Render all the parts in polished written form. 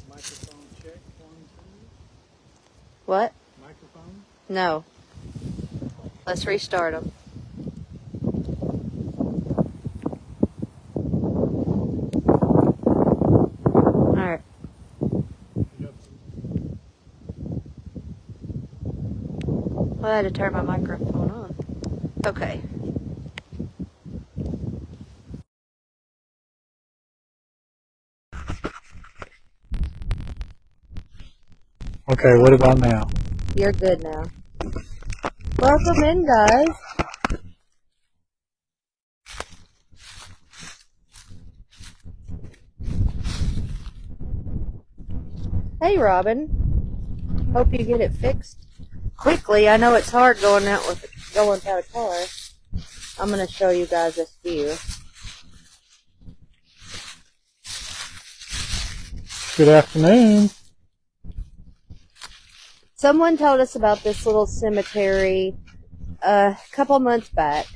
Microphone check, 1, 2. What? Microphone? No. Let's restart them. Alright. Well, I had to turn my microphone on. Okay. Okay, what about now? You're good now. Welcome in, guys. Hey, Robin. Hope you get it fixed quickly. I know it's hard going without a car. I'm going to show you guys this view. Good afternoon. Someone told us about this little cemetery a couple months back.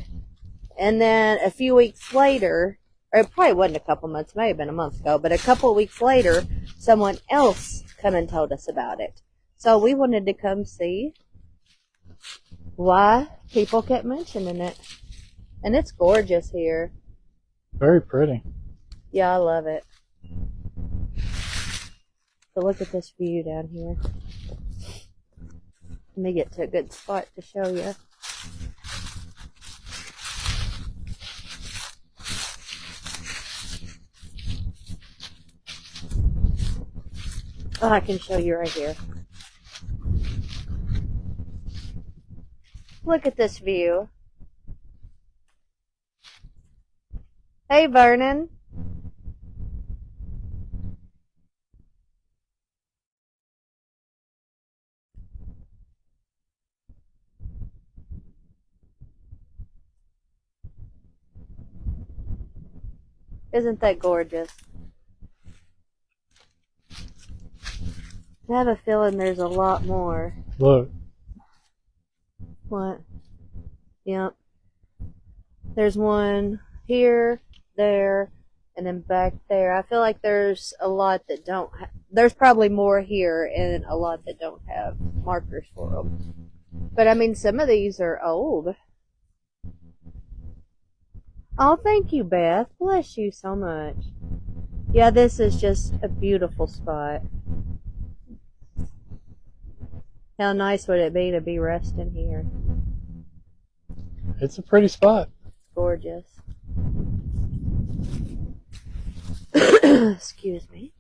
And then a few weeks later, or it probably wasn't a couple months, it may have been a month ago, but a couple of weeks later, someone else come and told us about it. So we wanted to come see why people kept mentioning it. And it's gorgeous here. Very pretty. Yeah, I love it. So look at this view down here. Let me get to a good spot to show you. Oh, I can show you right here. Look at this view. Hey, Vernon. Isn't that gorgeous? I have a feeling there's a lot more. Look. What? Yep. There's one here, there, and then back there. I feel like there's a lot that don't there's probably more here and a lot that don't have markers for them. But I mean, some of these are old. Oh, thank you, Beth. Bless you so much. Yeah, this is just a beautiful spot. How nice would it be to be resting here? It's a pretty spot. It's gorgeous. Excuse me.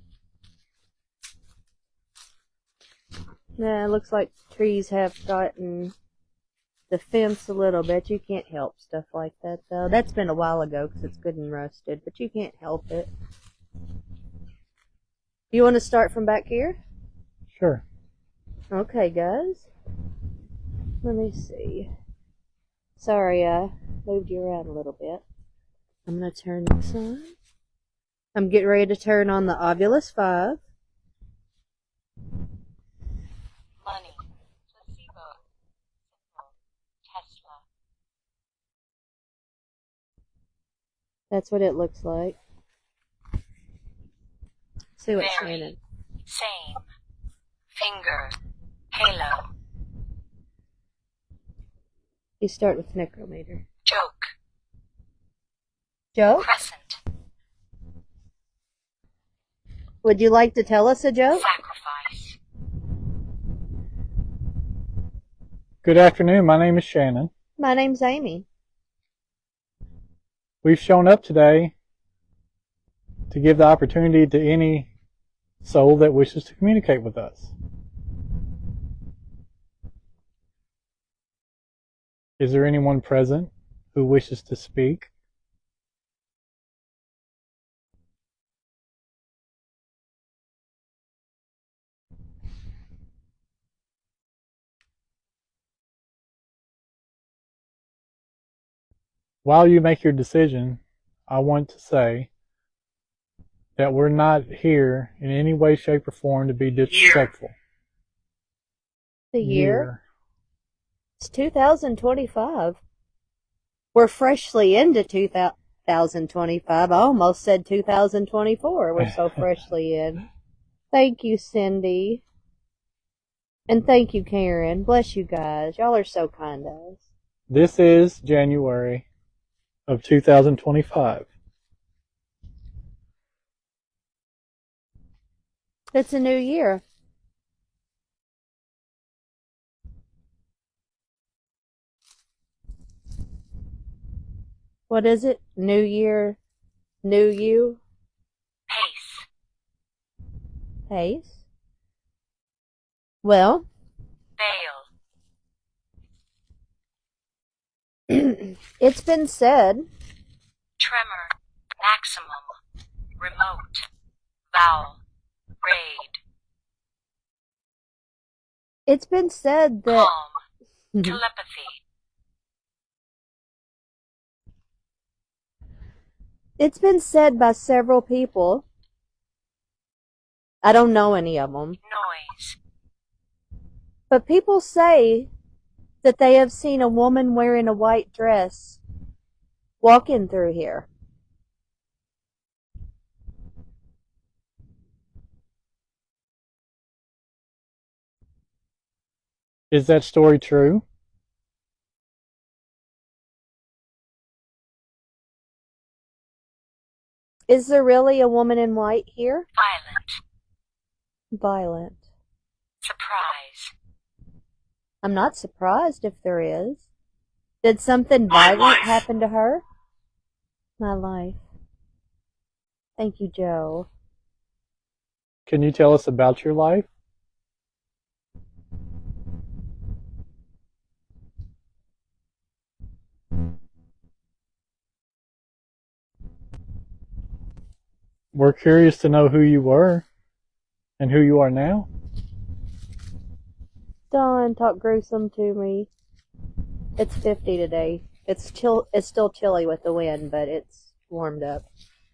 Yeah, it looks like trees have gotten the fence a little bit. You can't help stuff like that, though. That's been a while ago because it's good and roasted, but you can't help it. You want to start from back here? Sure. Okay, guys. Let me see. Sorry, I moved you around a little bit. I'm going to turn this on. I'm getting ready to turn on the Ovilus 5. Money, placebo, Tesla. That's what it looks like. See what Very, Shannon. same, finger, halo, You start with necrometer. joke, Joe, crescent, would you like to tell us a joke? sacrifice. Good afternoon. My name is Shannon. My name's Amy. We've shown up today to give the opportunity to any soul that wishes to communicate with us. Is there anyone present who wishes to speak? While you make your decision, I want to say that we're not here in any way, shape, or form to be disrespectful. The year? It's 2025. We're freshly into 2025. I almost said 2024. We're so freshly in. Thank you, Cindy. And thank you, Karen. Bless you guys. Y'all are so kind to us. This is January of 2025. It's a new year. What is it? New year, new you? Pace. Pace? Well, Veil. it's been said. Tremor. Maximum. Remote. Vowel. Raid. It's been said that. Calm. Telepathy. It's been said by several people. I don't know any of them. Noise. But people say that they have seen a woman wearing a white dress walking through here. Is that story true? Is there really a woman in white here? Violent. Violent. Surprise. I'm not surprised if there is. Did something My violent life. happen to her? My life. Thank you, Joe. Can you tell us about your life? We're curious to know who you were and who you are now. Don't talk gruesome to me. It's 50 today. It's still chilly with the wind, but it's warmed up.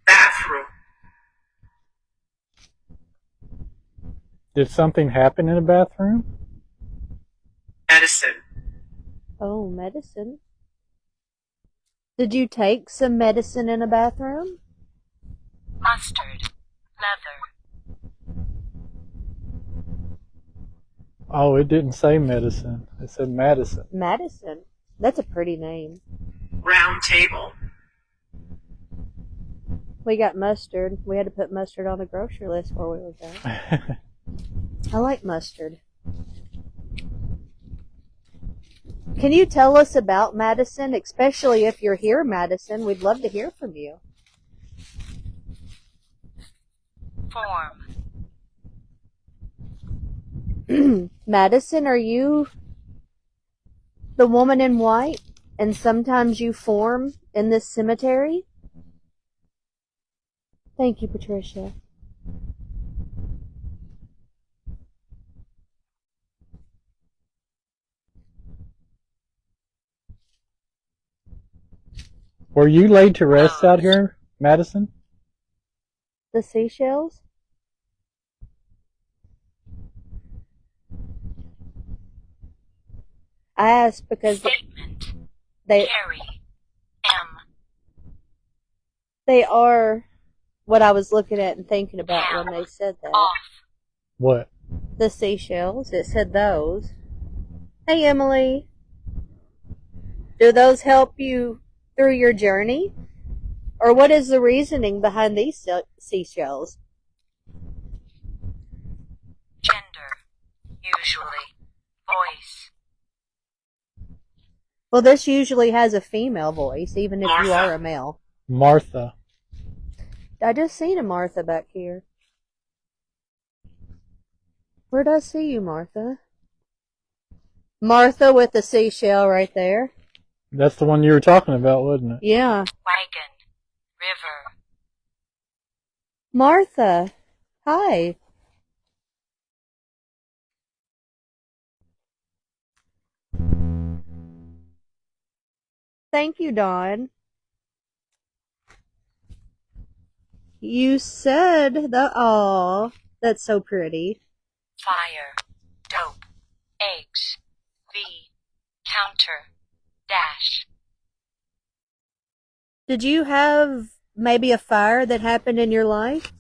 Bathroom. Did something happen in a bathroom? Medicine. Oh, medicine. Did you take some medicine in a bathroom? Mustard. Leather. Oh, it didn't say medicine. It said Madison. Madison. That's a pretty name. Round table. We got mustard. We had to put mustard on the grocery list where we were going. I like mustard. Can you tell us about Madison, especially if you're here, Madison? We'd love to hear from you. Form. Madison, are you the woman in white? And sometimes you form in this cemetery? Thank you, Patricia. Were you laid to rest out here, Madison? The seashells? I asked because Statement. they Carry. they are what I was looking at and thinking about when they said that. Off. What? The seashells. It said those. Hey, Emily. Do those help you through your journey? Or what is the reasoning behind these seashells? Gender. Usually. Voice. Well, this usually has a female voice, even if you are a male. Martha. I just seen a Martha back here. Where'd I see you, Martha? Martha with the seashell right there. That's the one you were talking about, wasn't it? Yeah. Wagon. River. Martha. Hi. Thank you, Dawn. You said the aw. That's so pretty. Fire. Dope. Eggs. V. Counter. Dash. Did you have maybe a fire that happened in your life?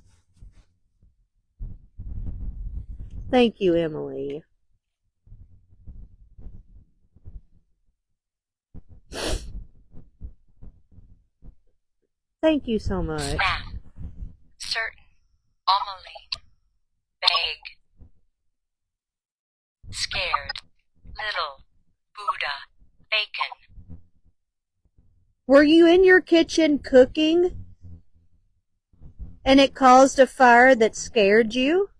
Thank you, Emily. Thank you so much. Snap. Certain. Omelette. Vague. Scared. Little. Buddha. Bacon. Were you in your kitchen cooking and it caused a fire that scared you?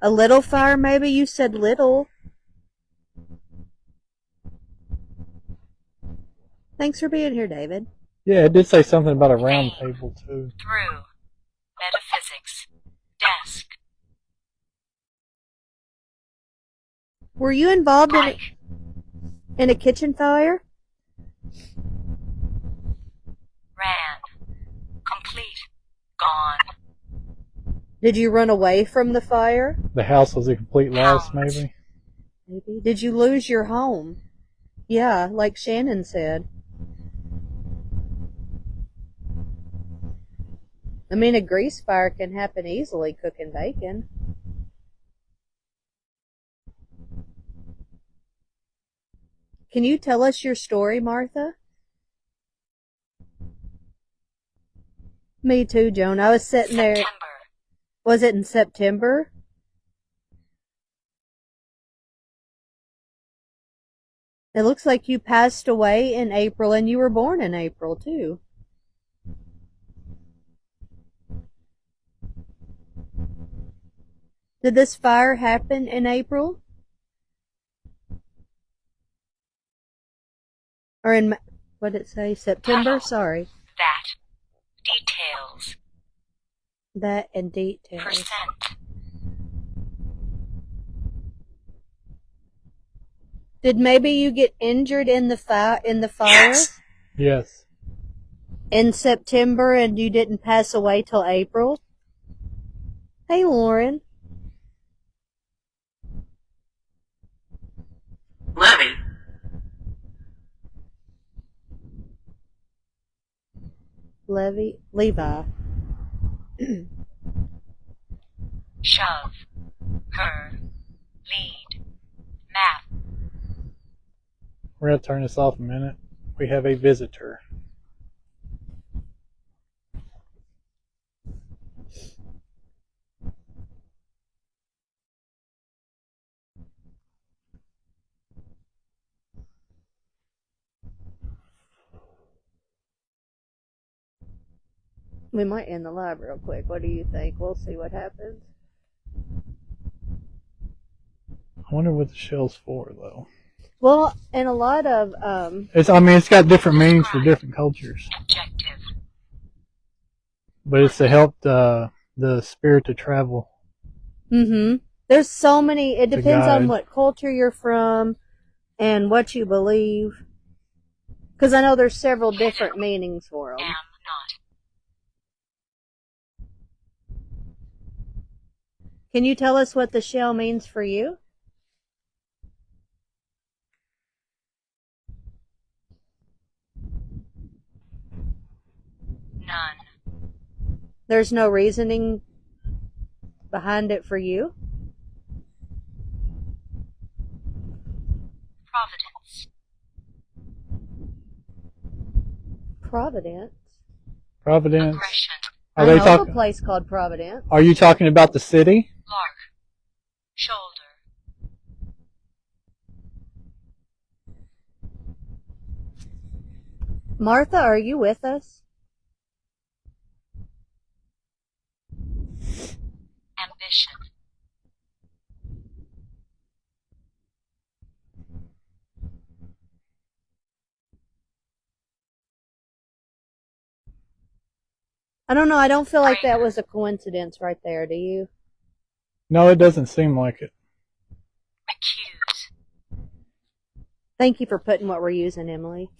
A little fire, maybe? You said little. Thanks for being here, David. Yeah, it did say something about a round table too. Through. Metaphysics. Desk. Were you involved Like. in a kitchen fire? Ran. Complete. Gone. Did you run away from the fire? The house was a complete loss, maybe. Maybe. Did you lose your home? Yeah, like Shannon said. I mean, a grease fire can happen easily cooking bacon. Can you tell us your story, Martha? Me too, Joan. I was sitting there. September. Was it in September? It looks like you passed away in April and you were born in April too. Did this fire happen in April? Or in, what did it say? September? Sorry. That. Details. That and details. Percent. Did maybe you get injured in the fire? Yes. Yes. In September and you didn't pass away till April? Hey, Lauren. Levy. Levi. Shove. Her. Lead. Map. We're going to turn this off a minute. We have a visitor. We might end the live real quick. What do you think? We'll see what happens. I wonder what the shell's for, though. Well, and a lot of It's got different meanings for different cultures. Objective. But it's to help the spirit to travel. There's so many. It depends on guide. what culture you're from and what you believe. Because I know there's several different meanings for them. Am not. Can you tell us what the shell means for you? None. There's no reasoning behind it for you? Providence. Providence? Providence. Aggression. Are I they know of talking? a place called Providence. Are you talking about the city? Lark. Shoulder. Martha, are you with us? Ambition. I don't know. I don't feel like that was a coincidence right there. Do you? No, it doesn't seem like it. Accuse. Thank you for putting what we're using, Emily.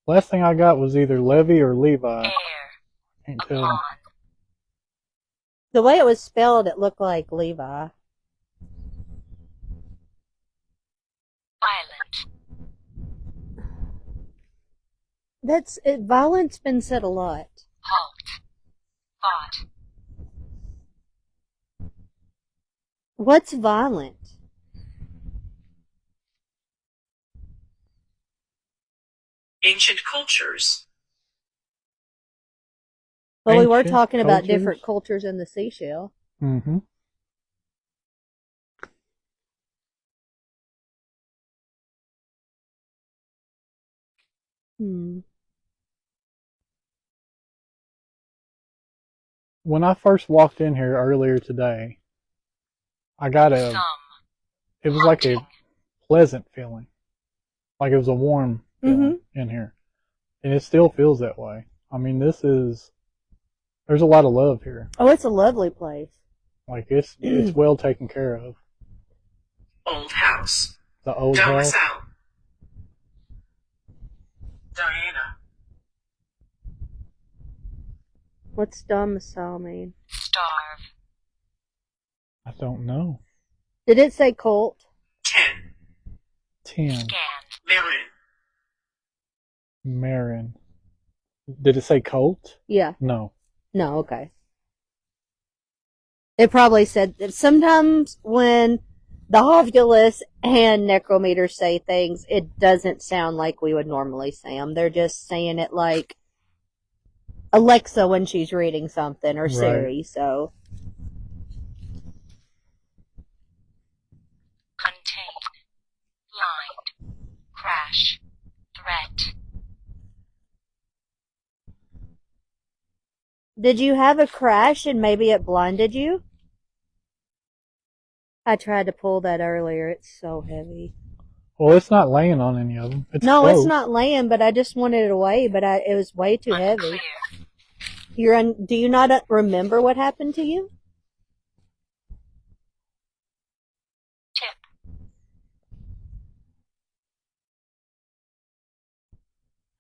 Last thing I got was either Levi or Levi. Air. Can't tell. Upon. The way it was spelled, it looked like Levi. Violent. Violent's been said a lot. Halt. Thought. What's violent? Ancient cultures. Well, we were Ancient talking about cultures? different cultures in the seashell. Mm-hmm. When I first walked in here earlier today, I got Some. it was like a pleasant feeling. Like it was a warm feeling in here. And it still feels that way. I mean, there's a lot of love here. Oh, it's a lovely place. Like it's well taken care of. Old house. The old Don't house. miss out. Diana. What's domicile mean? Starve. I don't know. Did it say cult? 10. 10. Scan. Marin. Marin. Did it say Colt? Yeah. No. No, okay. It probably said that sometimes when the Hovulus and Necrometers say things, it doesn't sound like we would normally say them. They're just saying it like Alexa when she's reading something, or Siri, Right. so. Contain. Blind. Crash. Threat. Did you have a crash and maybe it blinded you? I tried to pull that earlier. It's so heavy. Well, it's not laying on any of them. It's No, close. it's not laying, but I just wanted it away, but it was way too heavy. Unclear. Do you not remember what happened to you? Tip.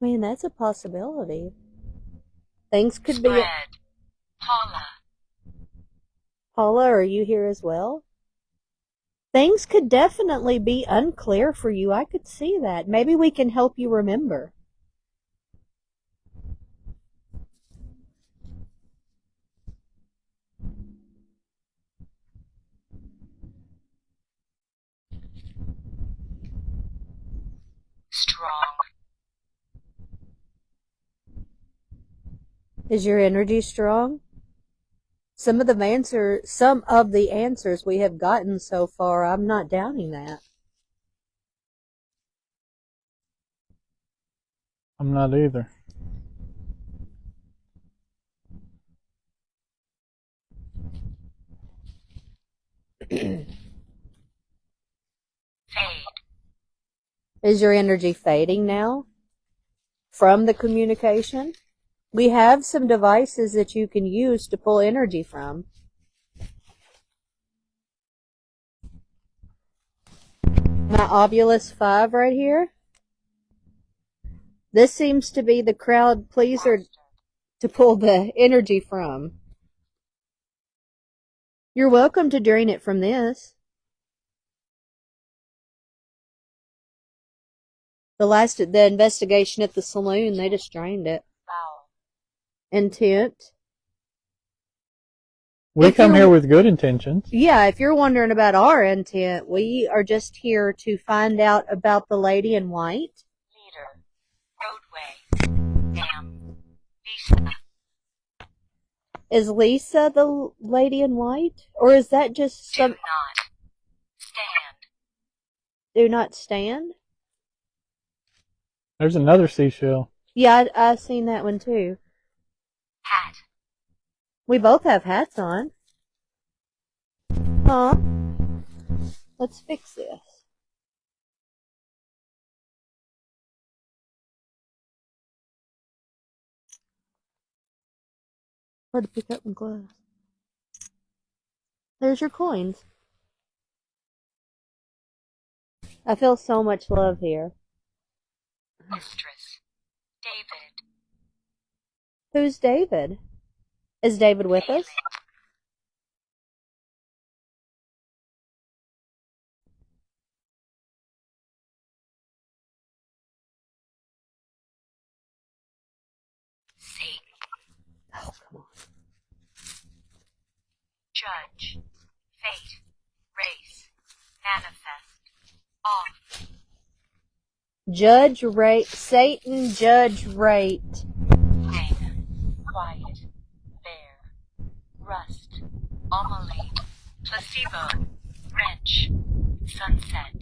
I mean, that's a possibility. Things could Spread. be. Paula. Paula, are you here as well? Things could definitely be unclear for you. I could see that. Maybe we can help you remember. Strong. Is your energy strong? Some of the answers we have gotten so far, I'm not doubting that. I'm not either. Fade. Is your energy fading now from the communication? We have some devices that you can use to pull energy from. My Ovulus 5 right here. This seems to be the crowd pleaser to pull the energy from. You're welcome to drain it from this. The investigation at the saloon, they just drained it. Foul. Intent. We come here with good intentions. Yeah, if you're wondering about our intent, we are just here to find out about the lady in white. Leader. Roadway. Dam. Visa. Is Lisa the lady in white? Or is that just Do some... not. Stand. Do not stand? There's another seashell. Yeah, I seen that one too. Hat. We both have hats on. Huh? Let's fix this. Hard to pick up in glass. There's your coins. I feel so much love here. Mistress. David. Who's David? Is David with us? judge, fate, race, manifest, off, Judge rate, Satan judge rate. hang, quiet, bear, rust, amelie, placebo, wrench, sunset,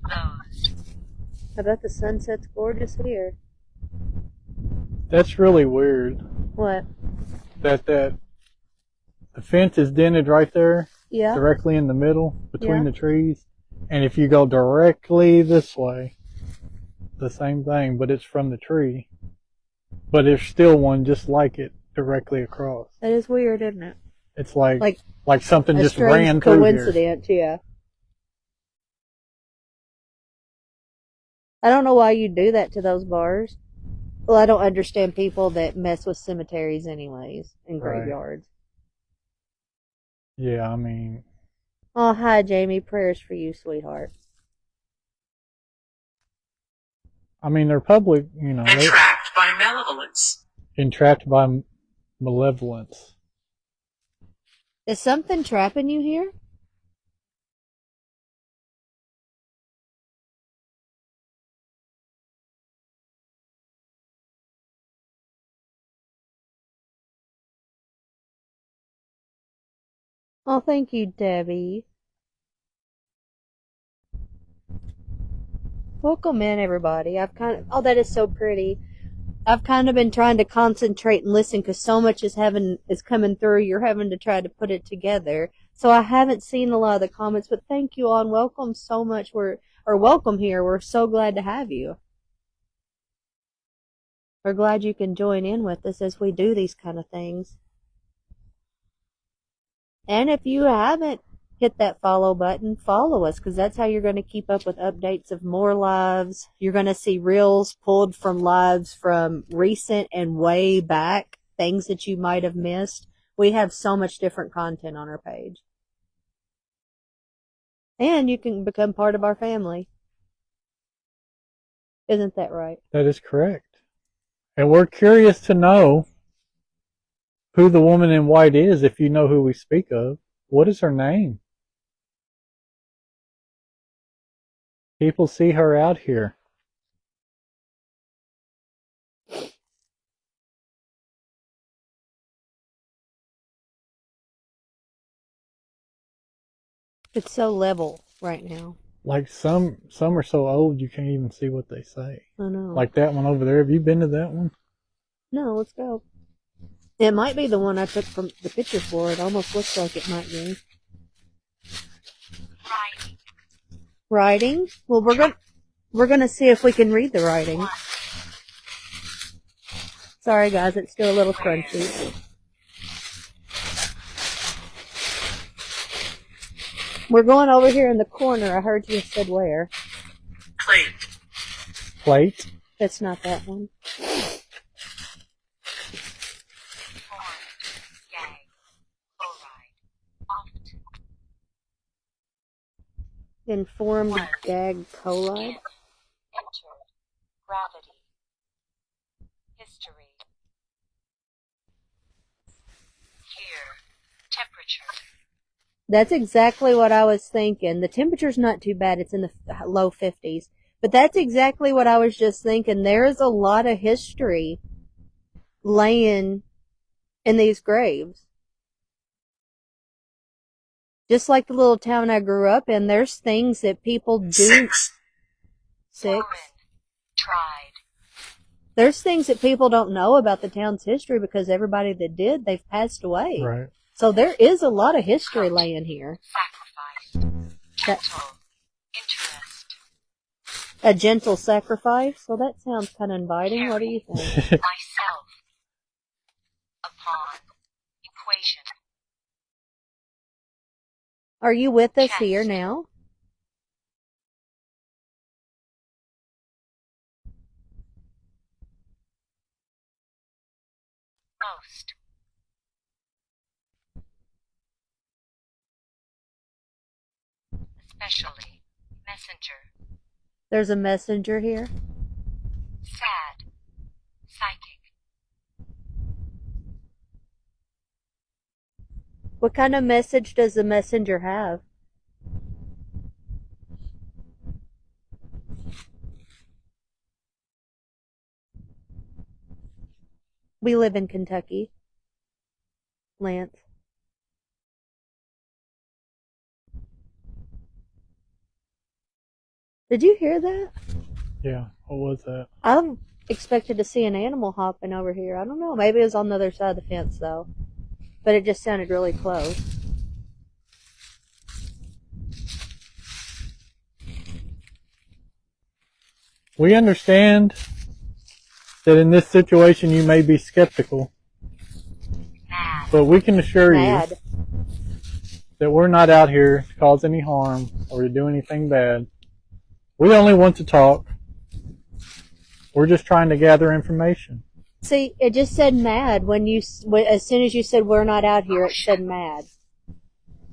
those. I bet the sunset's gorgeous here. That's really weird. What? That the fence is dented right there, Yeah. directly in the middle between Yeah. the trees. And if you go directly this way, the same thing, but it's from the tree. But there's still one just like it directly across. That is weird, isn't it? It's like Like something a just strange ran through here. coincidence, yeah. I don't know why you do that to those bars. Well, I don't understand people that mess with cemeteries anyways and Right. graveyards. Yeah, I mean, Oh, hi, Jamie. Prayers for you, sweetheart. they're public, they're Entrapped by malevolence. entrapped by malevolence. Is something trapping you here? Oh, thank you, Debbie. Welcome in, everybody. Oh, that is so pretty. I've kind of been trying to concentrate and listen because so much is coming through. You're having to try to put it together. So I haven't seen a lot of the comments, but thank you all and welcome so much. Welcome here. We're so glad to have you. We're glad you can join in with us as we do these kind of things. And if you haven't hit that follow button, follow us because that's how you're going to keep up with updates of more lives. You're going to see reels pulled from lives from recent and way back, things that you might have missed. We have so much different content on our page. And you can become part of our family. Isn't that right? That is correct. And we're curious to know who the woman in white is, if you know who we speak of. What is her name? People see her out here. It's so level right now. Like some are so old you can't even see what they say. I know. Like that one over there. Have you been to that one? No, let's go. It might be the one I took from the picture for. It almost looks like it might be. writing, Writing? Well, we're gonna see if we can read the writing. Sorry, guys, it's still a little crunchy. We're going over here in the corner. I heard you said where. Plate. Plate? It's not that one. formed, gag, chloride, oft, Informed gag collide. entered, gravity, history, here, temperature, That's exactly what I was thinking. The temperature's not too bad. It's in the low 50s. But that's exactly what I was just thinking. There's a lot of history laying in these graves. Just like the little town I grew up in, there's things that people do. 6. foreign, tried, There's things that people don't know about the town's history because everybody that did, they've passed away. Right. So there is a lot of history laying here. sacrificed, gentle, interest, A gentle sacrifice. Well, that sounds kind of inviting. What do you think? myself, upon, equation, Are you with us here now? most, especially, messenger, There's a messenger here. sad, psychic, What kind of message does the messenger have? We live in Kentucky. Lance. Did you hear that? Yeah, what was that? I expected to see an animal hopping over here. I don't know. Maybe it was on the other side of the fence, though. But it just sounded really close. We understand that in this situation you may be skeptical, but we can assure you that we're not out here to cause any harm or to do anything bad. We only want to talk. We're just trying to gather information. See, it just said mad as soon as you said we're not out here, it said mad.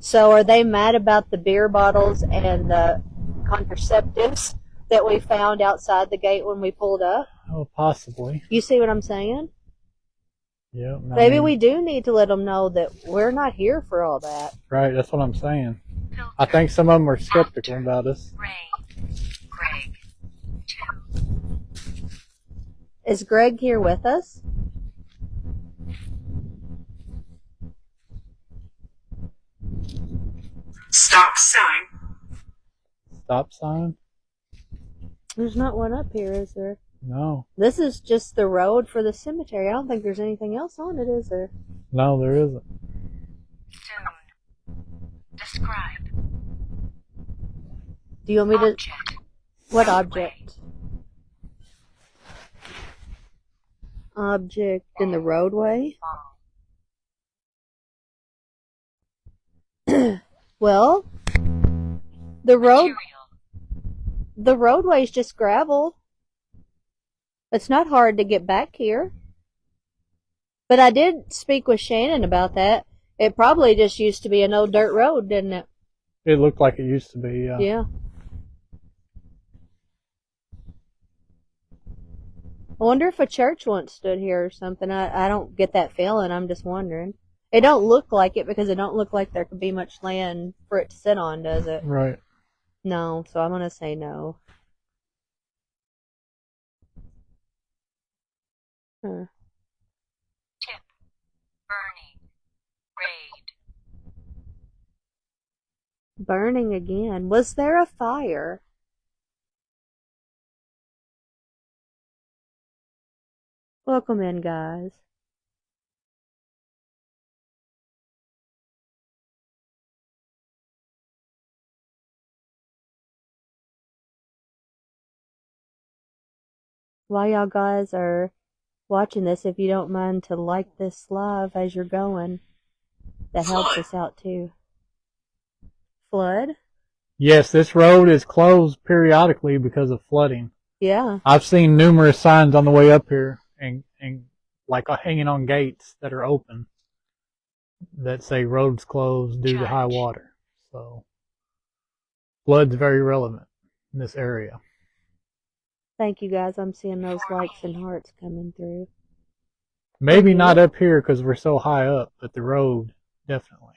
So are they mad about the beer bottles and the contraceptives that we found outside the gate when we pulled up? Oh, possibly. You see what I'm saying? Yeah. Maybe we do need to let them know that we're not here for all that. Right, that's what I'm saying. I think some of them are skeptical about us. Greg. 2. Is Greg here with us? Stop sign. Stop sign? There's not one up here, is there? No. This is just the road for the cemetery. I don't think there's anything else on it, is there? No, there isn't. Soon. Describe. Do you want me to... Object. What object? Object in the roadway? Well, the roadway's just gravel. It's not hard to get back here. But I did speak with Shannon about that. It probably just used to be an old dirt road, didn't it? It looked like it used to be, yeah. Yeah. I wonder if a church once stood here or something. I don't get that feeling. I'm just wondering. It don't look like it because it don't look like there could be much land for it to sit on, does it? Right. No, so I'm going to say no. Huh. Tip. Burning. Raid. Burning again. Was there a fire? Welcome in, guys. While y'all guys are watching this, if you don't mind to like this live as you're going, that helps us out too. Flood? Yes, this road is closed periodically because of flooding. Yeah. I've seen numerous signs on the way up here and like hanging on gates that are open that say roads closed due to high water. So flood's very relevant in this area. Thank you guys. I'm seeing those likes and hearts coming through. Maybe not up here because we're so high up, but the road, definitely.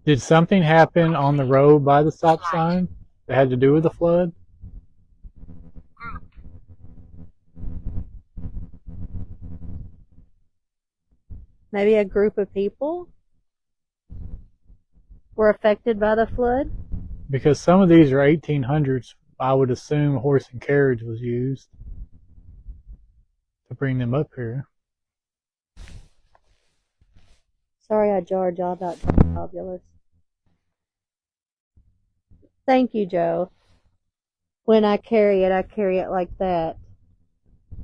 Did something happen on the road by the stop sign that had to do with the flood? Group. Maybe a group of people were affected by the flood? Because some of these are 1800s, I would assume horse and carriage was used to bring them up here. Sorry I jarred y'all about fabulous. Thank you, Joe. When I carry it like that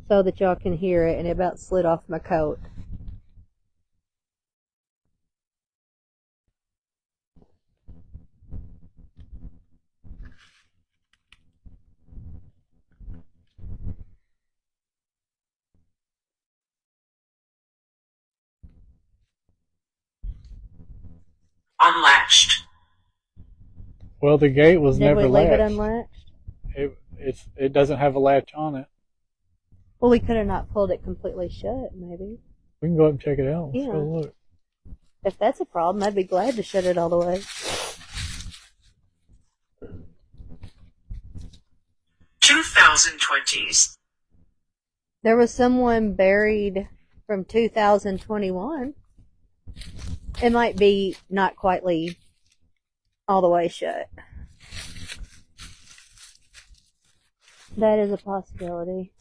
so that y'all can hear it, and it about slid off my coat. Unlatched. Well, the gate was Did never we leave it latched. unlatched? It doesn't have a latch on it. Well, we could have not pulled it completely shut, maybe. We can go up and check it out. Let's Yeah. go look. If that's a problem, I'd be glad to shut it all the way. 2020s. There was someone buried from 2021. It might be not quite all the way shut. That is a possibility.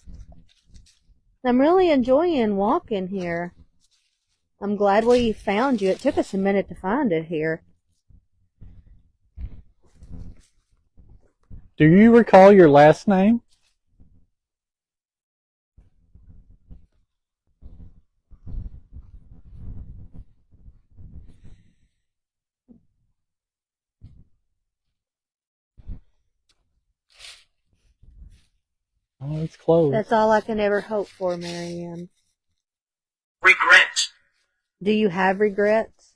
I'm really enjoying walking here. I'm glad we found you. It took us a minute to find it here. Do you recall your last name? Oh, it's closed. That's all I can ever hope for, Marianne. Regret. Do you have regrets?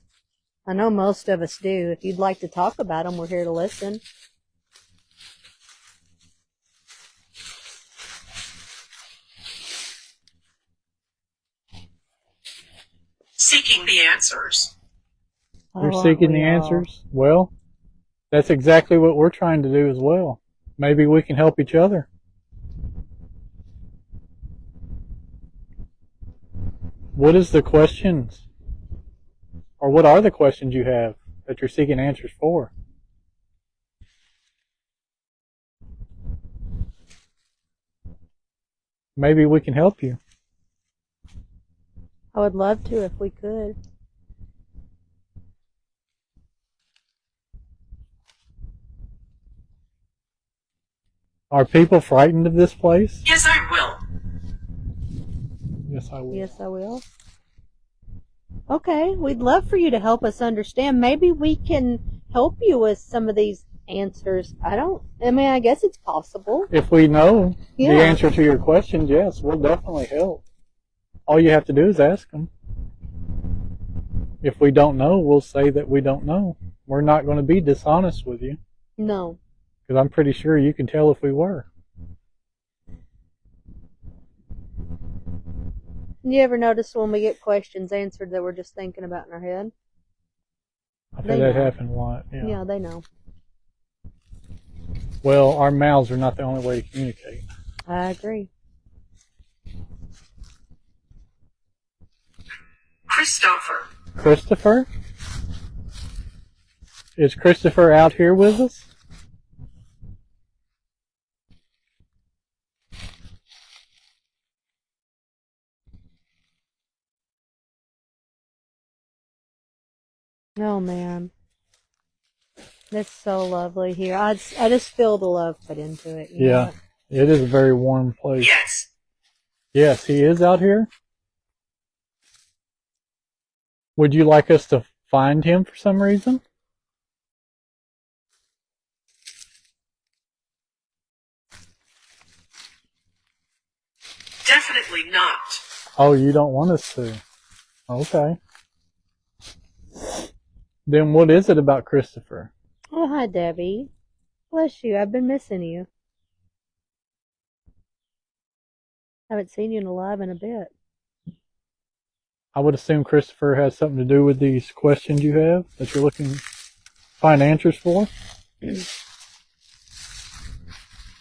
I know most of us do. If you'd like to talk about them, we're here to listen. Seeking the answers. You're Oh, seeking aren't the we all? answers? Well, that's exactly what we're trying to do as well. Maybe we can help each other. What is the questions? Or what are the questions you have that you're seeking answers for? Maybe we can help you. I would love to if we could. Are people frightened of this place? Yes, I will. Yes, I will. Yes, I will. Okay, we'd love for you to help us understand. Maybe we can help you with some of these answers. I guess it's possible. If we know Yeah. the answer to your questions, yes, we'll definitely help. All you have to do is ask them. If we don't know, we'll say that we don't know. We're not going to be dishonest with you, No. because I'm pretty sure you can tell if we were. You ever notice when we get questions answered that we're just thinking about in our head? I've They had that know. happen a lot. Yeah, they know. Well, our mouths are not the only way to communicate. I agree. Christopher. Christopher? Is Christopher out here with us? Oh, man. That's so lovely here. I just feel the love put into it. You know? It is a very warm place. Yes. Yes, he is out here. Would you like us to find him for some reason? Definitely not. Oh, you don't want us to. Okay. Then what is it about Christopher? Oh, hi, Debbie. Bless you. I've been missing you. Haven't seen you alive in a bit. I would assume Christopher has something to do with these questions you have that you're looking to find answers for.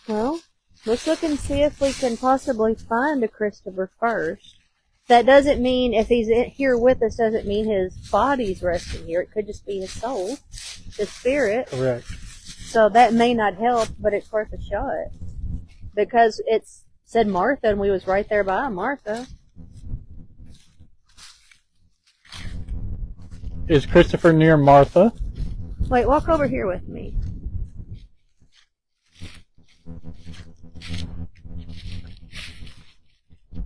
Well, let's look and see if we can possibly find a Christopher first. That doesn't mean, if he's here with us, doesn't mean his body's resting here. It could just be his soul, his spirit. Correct. So that may not help, but it's worth a shot. Because it said Martha, and we was right there by Martha. Is Christopher near Martha? Wait, walk over here with me.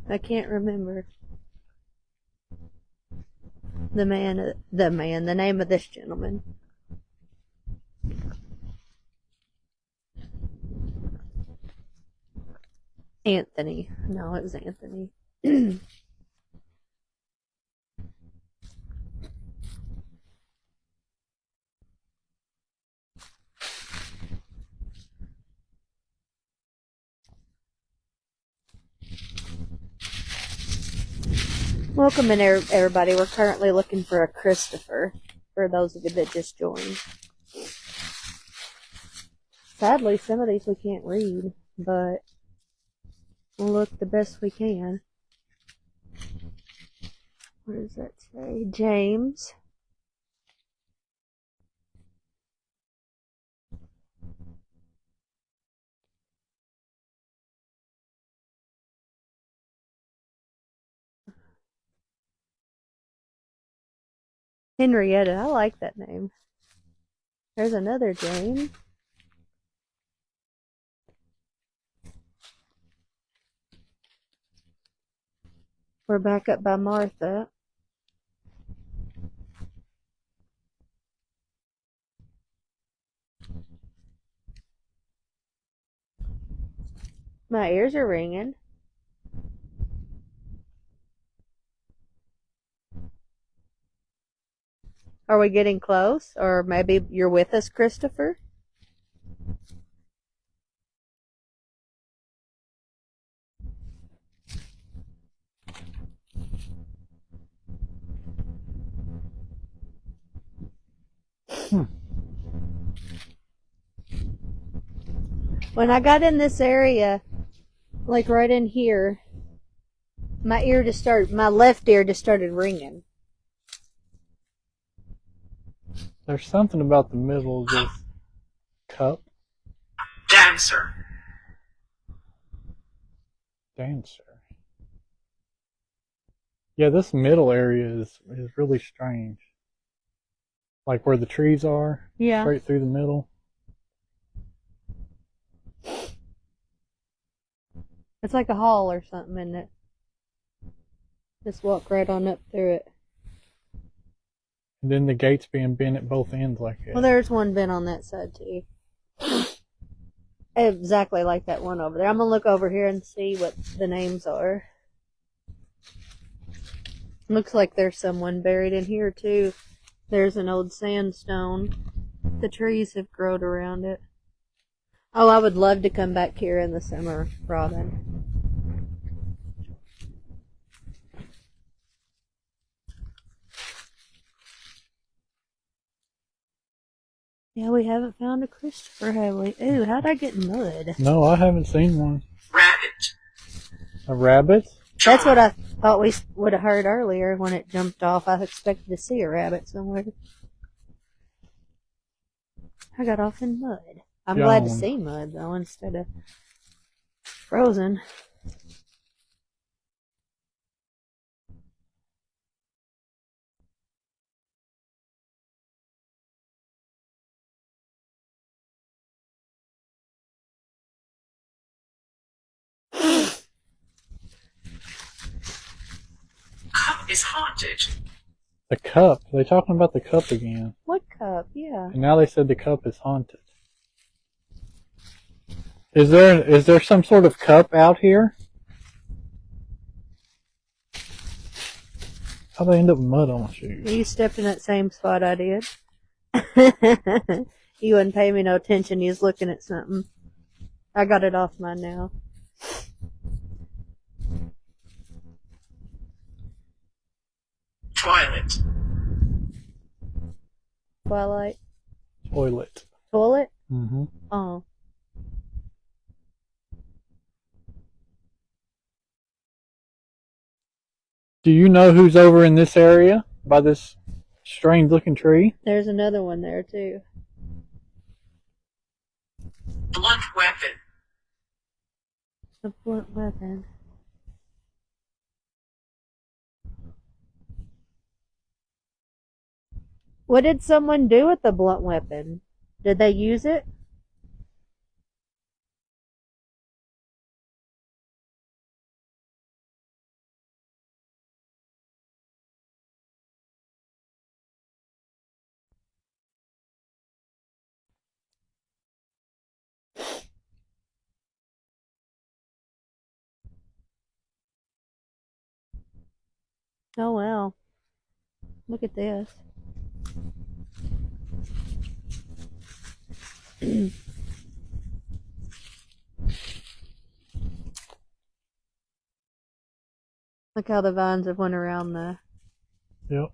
I can't remember the name of this gentleman. Anthony. No, it was Anthony. Welcome in, everybody. We're currently looking for a Christopher, for those of you that just joined. Sadly, some of these we can't read, but we'll look the best we can. What does that say? James. Henrietta. I like that name. There's another James. We're back up by Martha. My ears are ringing. Are we getting close? Or maybe you're with us, Christopher? When I got in this area, like right in here, my left ear just started ringing. There's something about the middle of this cup. Dancer. Dancer. Yeah, this middle area is really strange. Like where the trees are. Yeah. Straight through the middle. It's like a hall or something, isn't it? Just walk right on up through it. And then the gates being bent at both ends like that. Well, there's one bent on that side too. Exactly like that one over there. I'm gonna look over here and see what the names are. Looks like there's someone buried in here too. There's an old sandstone. The trees have grown around it. Oh, I would love to come back here in the summer, Robin. Yeah, we haven't found a Christopher, have we? Ooh, how'd I get mud? No, I haven't seen one. Rabbit. A rabbit? That's what I thought we would have heard earlier when it jumped off. I expected to see a rabbit somewhere. I got off in mud. I'm glad to see mud, though, instead of frozen. Cup is haunted. The cup. They're talking about the cup again. What cup? Yeah. And now they said the cup is haunted. Is there some sort of cup out here? How'd they end up with mud on my shoes? You stepped in that same spot I did. You wouldn't pay me no attention. You was looking at something. I got it off mine now. Toilet. Twilight. Toilet. Toilet? Mm-hmm. Oh. Do you know who's over in this area by this strange looking tree? There's another one there, too. Blunt weapon. A blunt weapon. What did someone do with the blunt weapon? Did they use it? Oh, well. Look at this. Look how the vines have went around the... Yep.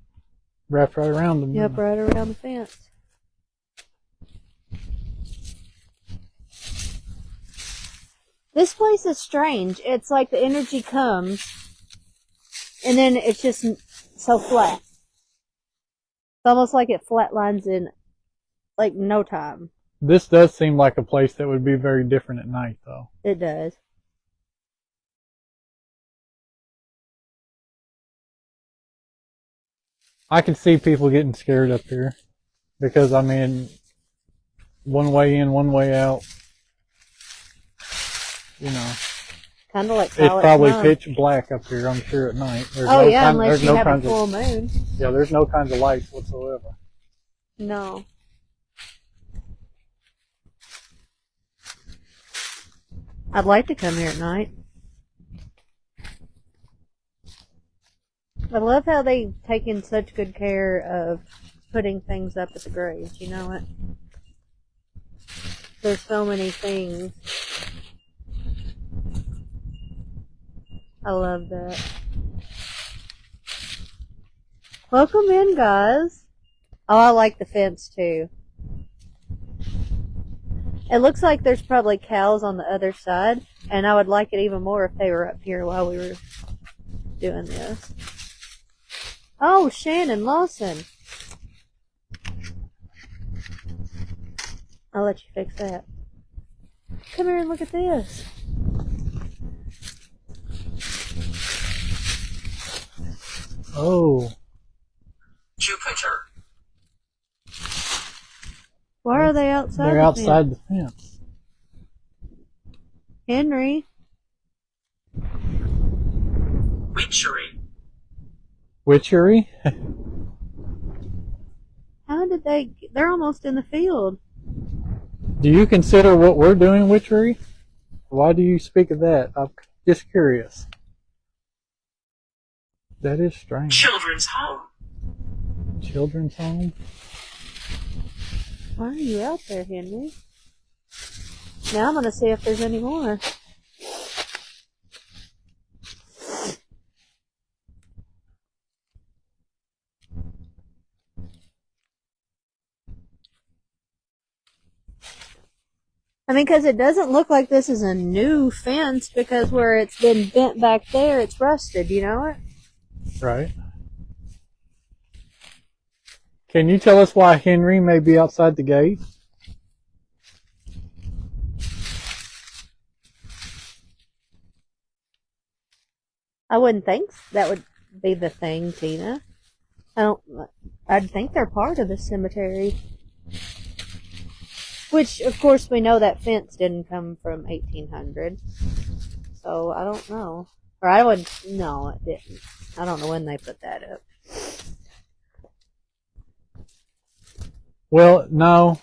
Wrapped right around them. Yep, right around the fence. This place is strange. It's like the energy comes, and then it's just so flat. It's almost like it flatlines in, like, no time. This does seem like a place that would be very different at night, though. It does. I can see people getting scared up here. Because, I mean, one way in, one way out. You know. Kind of like It's Pilot probably Mom. pitch black up here, I'm sure, at night. There's Oh, no yeah, kind, unless there's you no have a kinds full of, moon. yeah, there's no kinds of lights whatsoever. No. I'd like to come here at night. I love how they've taken such good care of putting things up at the graves, you know what? There's so many things. I love that. Welcome in, guys. Oh, I like the fence too. It looks like there's probably cows on the other side, and I would like it even more if they were up here while we were doing this. Oh, Shannon Lawson. I'll let you fix that. Come here and look at this. Oh. Jupiter. Why are they outside? They're outside the fence. Henry. Witchery. Witchery? How did they... They're almost in the field. Do you consider what we're doing witchery? Why do you speak of that? I'm just curious. That is strange. Children's home. Children's home? Why are you out there, Henry? Now I'm going to see if there's any more. I mean, because it doesn't look like this is a new fence, because where it's been bent back there, it's rusted, you know it? Right. Can you tell us why Henry may be outside the gate? I wouldn't think that would be the thing, Tina. I'd think they're part of the cemetery. Which, of course, we know that fence didn't come from 1800. So, I don't know. Or no, it didn't. I don't know when they put that up. Well, no.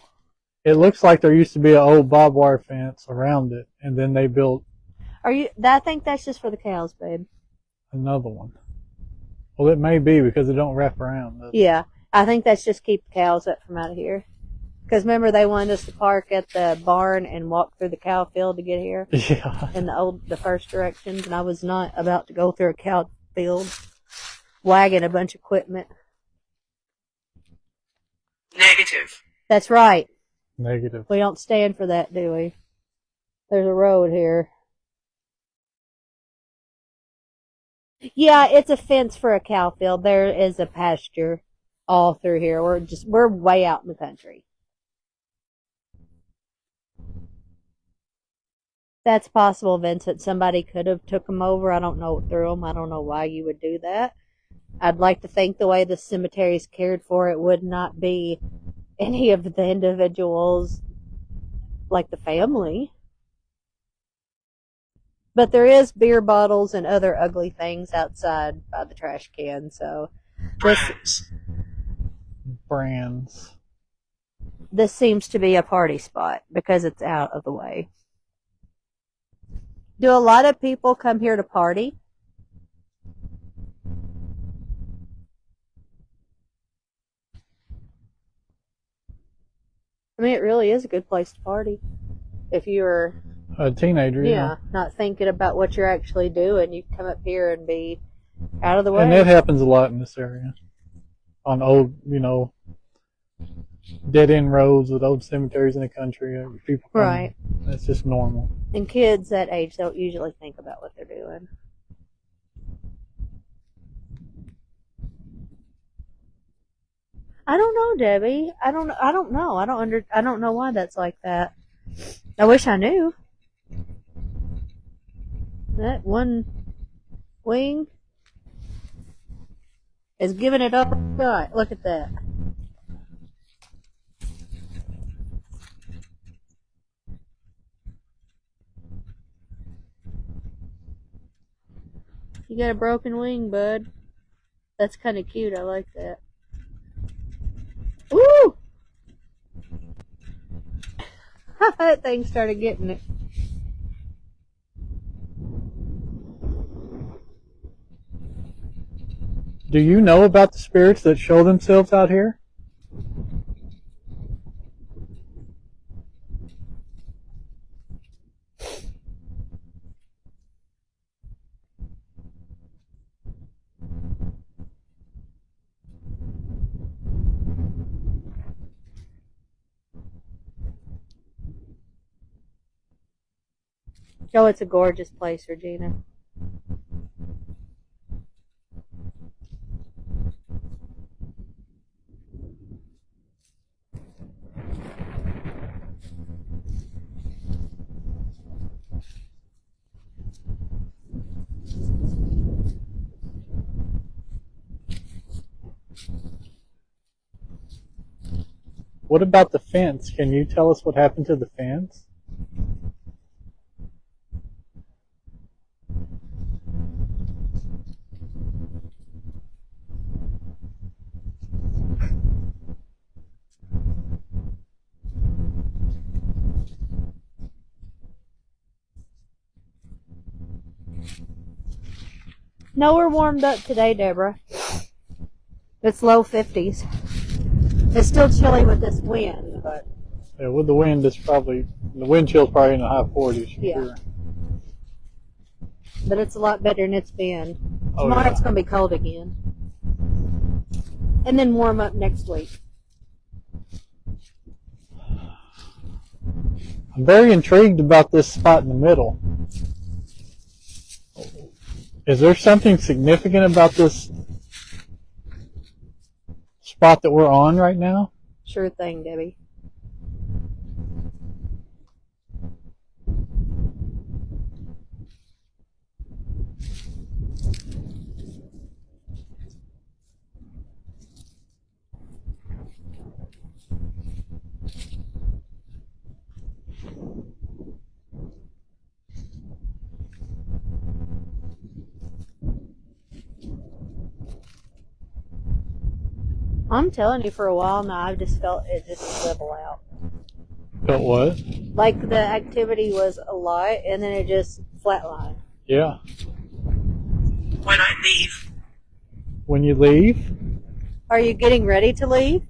It looks like there used to be an old barbed wire fence around it, and then they built I think that's just for the cows, babe. another one. Well, it may be because it don't wrap around. Yeah, I think that's just keep the cows up from out of here. Because remember, they wanted us to park at the barn and walk through the cow field to get here Yeah. in the first directions, and I was not about to go through a cow field wagging a bunch of equipment. Negative. That's right. Negative. We don't stand for that, do we? There's a road here. Yeah, it's a fence for a cow field. There is a pasture all through here. We're way out in the country. That's possible, Vincent. Somebody could have took them over. I don't know through them. I don't know why you would do that. I'd like to think the way the cemetery is cared for, it would not be any of the individuals, like the family. But there is beer bottles and other ugly things outside by the trash can, so Brands. this seems to be a party spot because it's out of the way. Do a lot of people come here to party? I mean, it really is a good place to party. If you're A teenager, not thinking about what you're actually doing, you come up here and be Out of the And way. that happens a lot in this area. On old, dead end roads with old cemeteries in the country. People come, Right. That's just normal. And kids that age don't usually think about what they're doing. I don't know, Debbie. I don't know. I don't know why that's like that. I wish I knew. That one wing is giving it up. God, look at that. You got a broken wing, bud. That's kind of cute. I like that. Woo! That thing started getting it. Do you know about the spirits that show themselves out here? Oh, it's a gorgeous place, Regina. What about the fence? Can you tell us what happened to the fence? No, we're warmed up today, Deborah. It's low 50s. It's still chilly with this wind, but Yeah, with the wind, the wind chill's probably in the high 40s. yeah. Sure. But it's a lot better than it's been. Oh, Tomorrow yeah. it's going to be cold again. And then warm up next week. I'm very intrigued about this spot in the middle. Is there something significant about this spot that we're on right now? Sure thing, Debbie. I'm telling you, for a while now, I've just felt it just level out. Felt what? Like the activity was a lot, and then it just flatlined. Yeah. When I leave, When you leave? Are you getting ready to leave?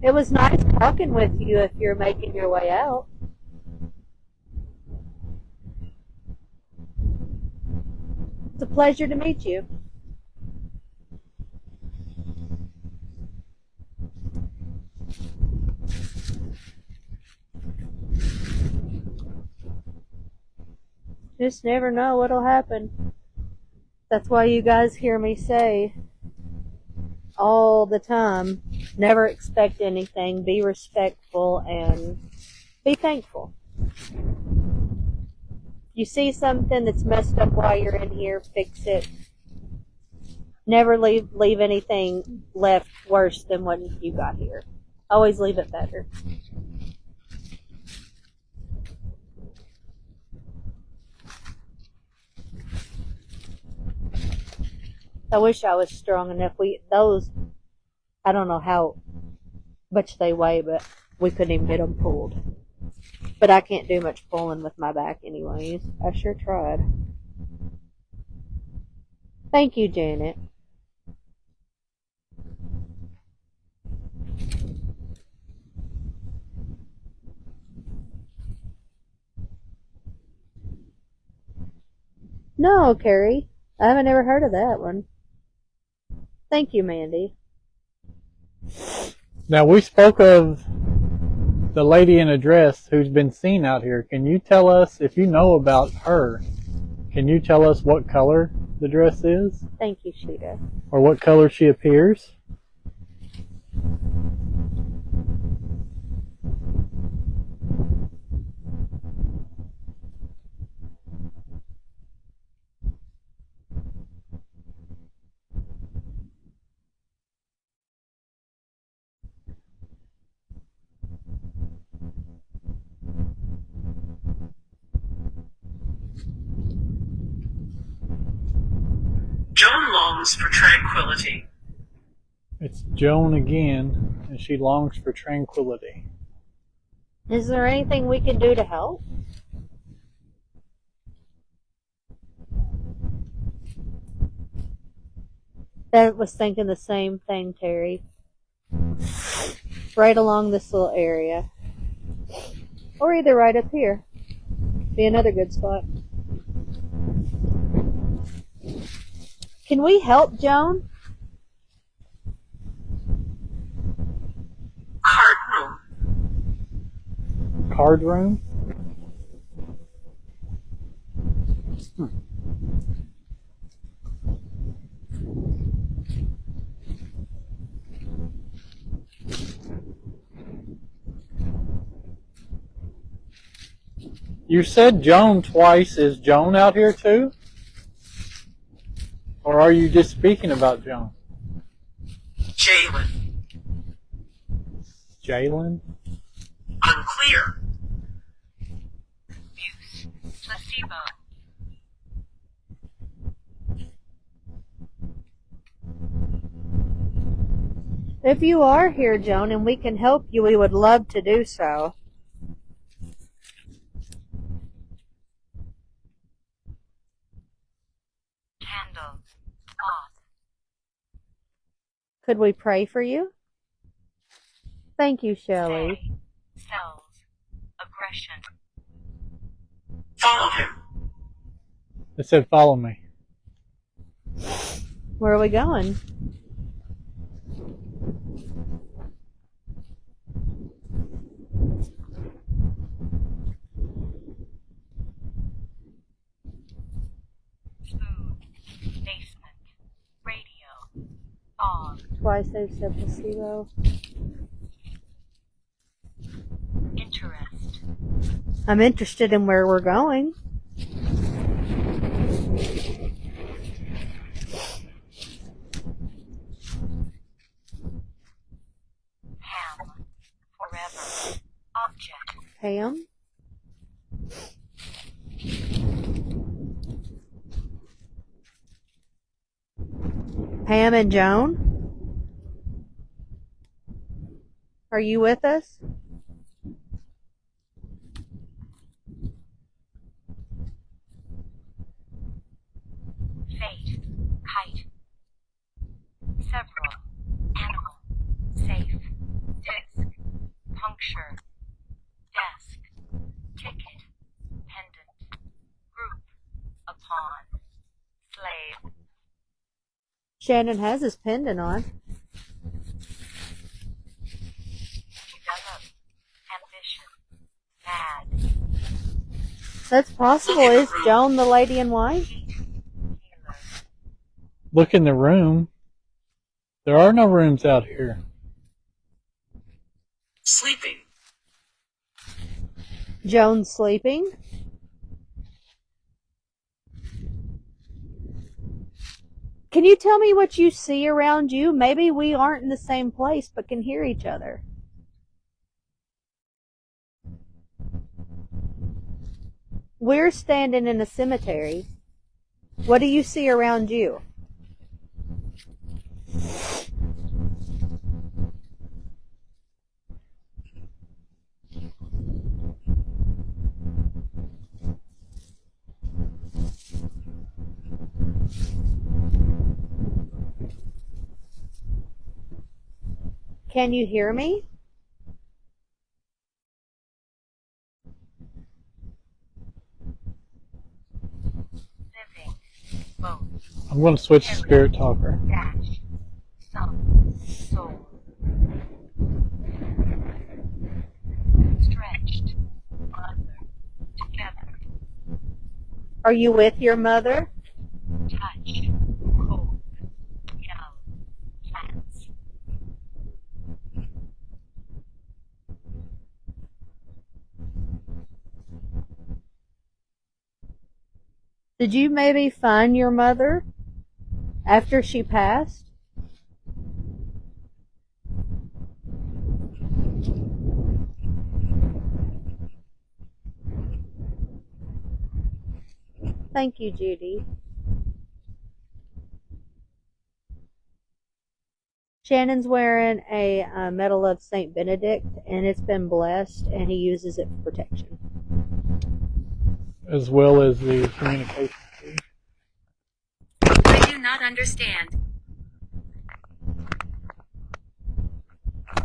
It was nice talking with you if you're making your way out. It's a pleasure to meet you. Just never know what'll happen. That's why you guys hear me say all the time, never expect anything, be respectful, and be thankful. You see something that's messed up while you're in here, fix it. Never leave anything left worse than what you got here. Always leave it better. I wish I was strong enough. I don't know how much they weigh, but we couldn't even get them pulled. But I can't do much pulling with my back anyways. I sure tried. Thank you, Janet. No, Carrie. I haven't ever heard of that one. Thank you, Mandy. Now, we spoke of the lady in a dress who's been seen out here. Can you tell us, if you know about her, can you tell us what color the dress is? Thank you, Sheeta. Or what color she appears? Joan longs for tranquility. It's Joan again, and she longs for tranquility. Is there anything we can do to help? I was thinking the same thing, Terry. Right along this little area. Or either right up here. Be another good spot. Can we help Joan? Card room. Card room? You said Joan twice. Is Joan out here too? Or are you just speaking about Joan? Jalen. Jalen? Unclear. Abuse. Placebo. If you are here, Joan, and we can help you, we would love to do so. Candles. Off. Could we pray for you? Thank you, Shelley. Say. Cells. Aggression. Follow him. It said follow me. Where are we going? Food. Basement. Radio. Fog. Twice they've said placebo. Interest. I'm interested in where we're going. Ham. Forever. Object. Pam? Pam and Joan? Are you with us? Fate. Kite. Several. Animal. Safe. Disc. Puncture. Desk. Ticket. Pendant. Group. Upon. Slave. Shannon has his pendant on. Develop. Ambition. Mad. That's possible. Is Joan the lady in white? Healer. Look in the room. There are no rooms out here. Sleeping. Joan sleeping? Can you tell me what you see around you? Maybe we aren't in the same place but can hear each other. We're standing in a cemetery. What do you see around you? Can you hear me? Living. both, I'm going to switch to Spirit Talker. dash, some, soul. Stretched, mother, together, Are you with your mother? touch, cold, yell, plants. Did you maybe find your mother after she passed? Thank you, Judy. Shannon's wearing a medal of Saint Benedict, and it's been blessed, and he uses it for protection. As well as the communication key. I do not understand.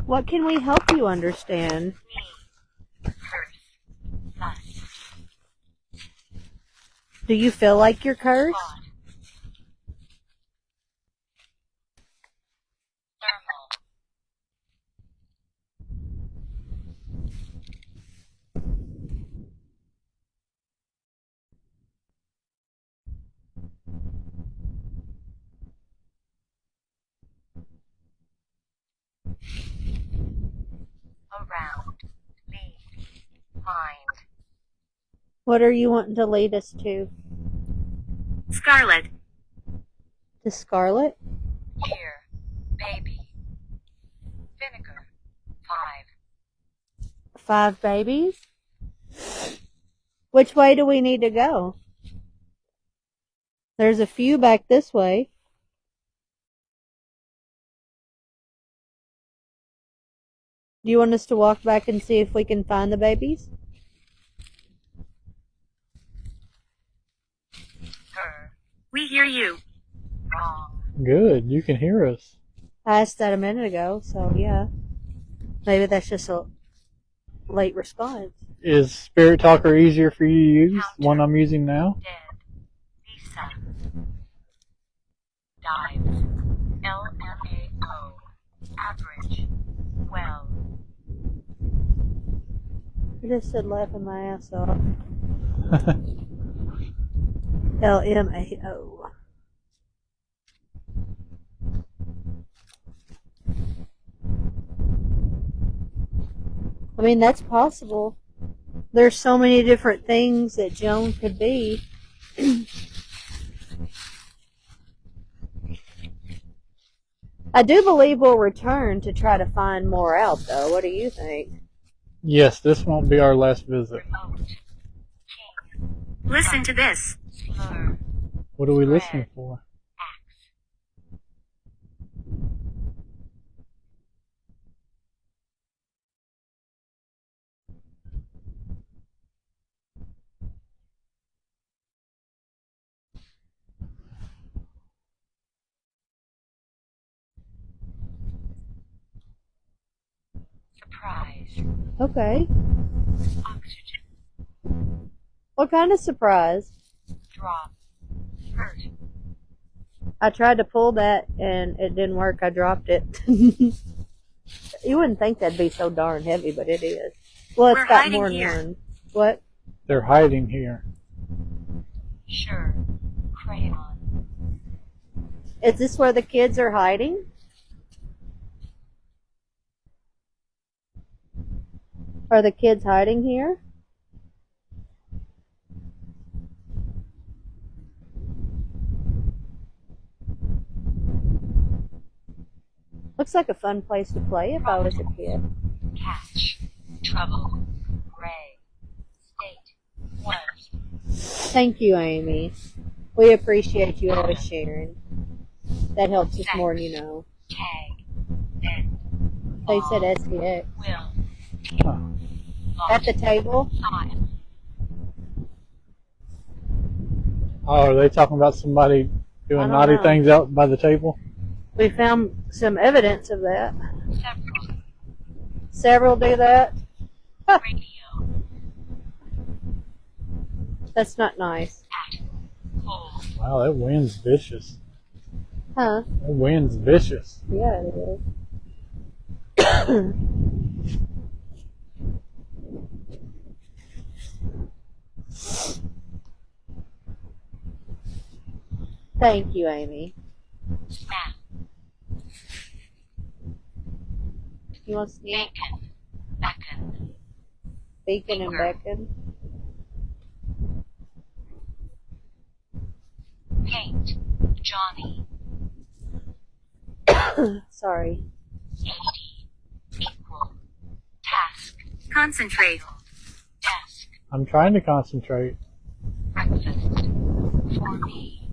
What can we help you understand? Me, curse, lust, Do you feel like you're cursed? thought. Thermal, around, lead, mind, What are you wanting to lead us to? Scarlet. To Scarlet? ear, baby, vinegar, 5, 5 babies? Which way do we need to go? There's a few back this way. Do you want us to walk back and see if we can find the babies? her, We hear you. wrong, Good, you can hear us. I asked that a minute ago, so yeah. Maybe that's just a late response. Is Spirit Talker easier for you to use? The one I'm using now? dead, Lisa, dives, LMAO, average, well, I just said laughing my ass off. LMAO. I mean, that's possible. There's so many different things that Joan could be. I do believe we'll return to try to find more out, though. What do you think? Yes, this won't be our last visit. remote, king, Listen to this. slur, What are we listening for? axe, surprise, Okay. oxygen, What kind of surprise? drop, hurt, I tried to pull that and it didn't work. I dropped it. You wouldn't think that'd be so darn heavy, but it is. Well, it's We're got hiding more than here. one. What? They're hiding here. sure, crayon, Is this where the kids are hiding? Are the kids hiding here? Looks like a fun place to play if I was a kid. catch, trouble, ray, state, was, Thank you, Amy. We appreciate you always sharing. That helps us more than you know. tag, end, They said SEX. will, Huh. At the table? file, Oh, are they talking about somebody I doing don't naughty know. things out by the table? We found some evidence of that. several, Several do that. radio, That's not nice. at, whole, Wow, that wind's vicious. Huh? That wind's vicious. Yeah, it is. Thank you, Amy. Snap. You want to snap? Beacon. Beacon and beckon? Paint. Johnny. Sorry. 80. Equal. Task. Concentrate. Desk. I'm trying to concentrate. Breakfast. For me.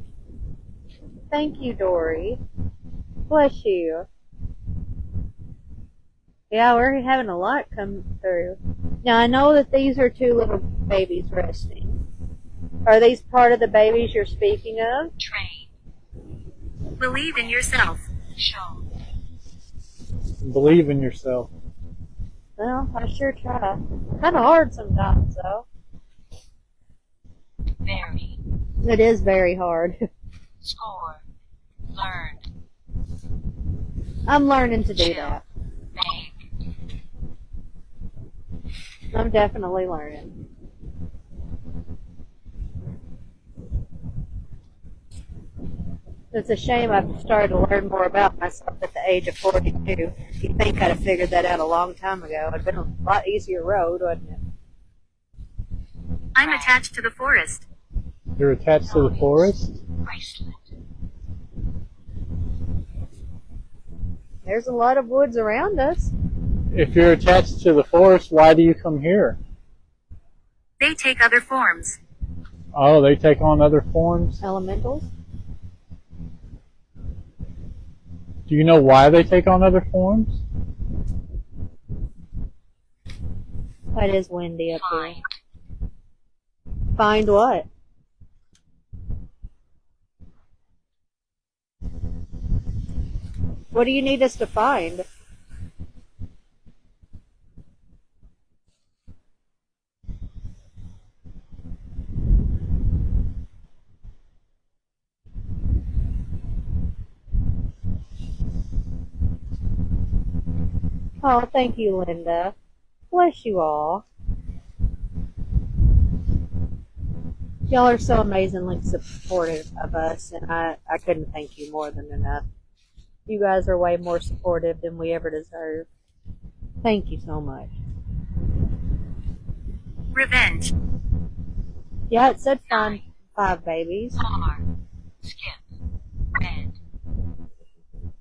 Thank you, Dory. Bless you. Yeah, we're having a lot come through. Now, I know that these are two little babies resting. Are these part of the babies you're speaking of? Train. Believe in yourself. Show. Believe in yourself. Well, I sure try. Kind of hard sometimes, though. Very. It is very hard. Score. Learn. I'm learning to do that. Make. I'm definitely learning. It's a shame I've started to learn more about myself at the age of 42. You'd think I'd have figured that out a long time ago. It'd been a lot easier road, wouldn't it? I'm attached to the forest. You're attached to the forest? Bracelet. There's a lot of woods around us. If you're attached to the forest, why do you come here? They take other forms. Oh, they take on other forms? Elementals. Do you know why they take on other forms? It is windy up here. Find. Find what? What do you need us to find? Oh, thank you, Linda. Bless you all. Y'all are so amazingly supportive of us, and I couldn't thank you more than enough. You guys are way more supportive than we ever deserve. Thank you so much. Revenge. Yeah, it said find 5 babies. R. Skip. Red.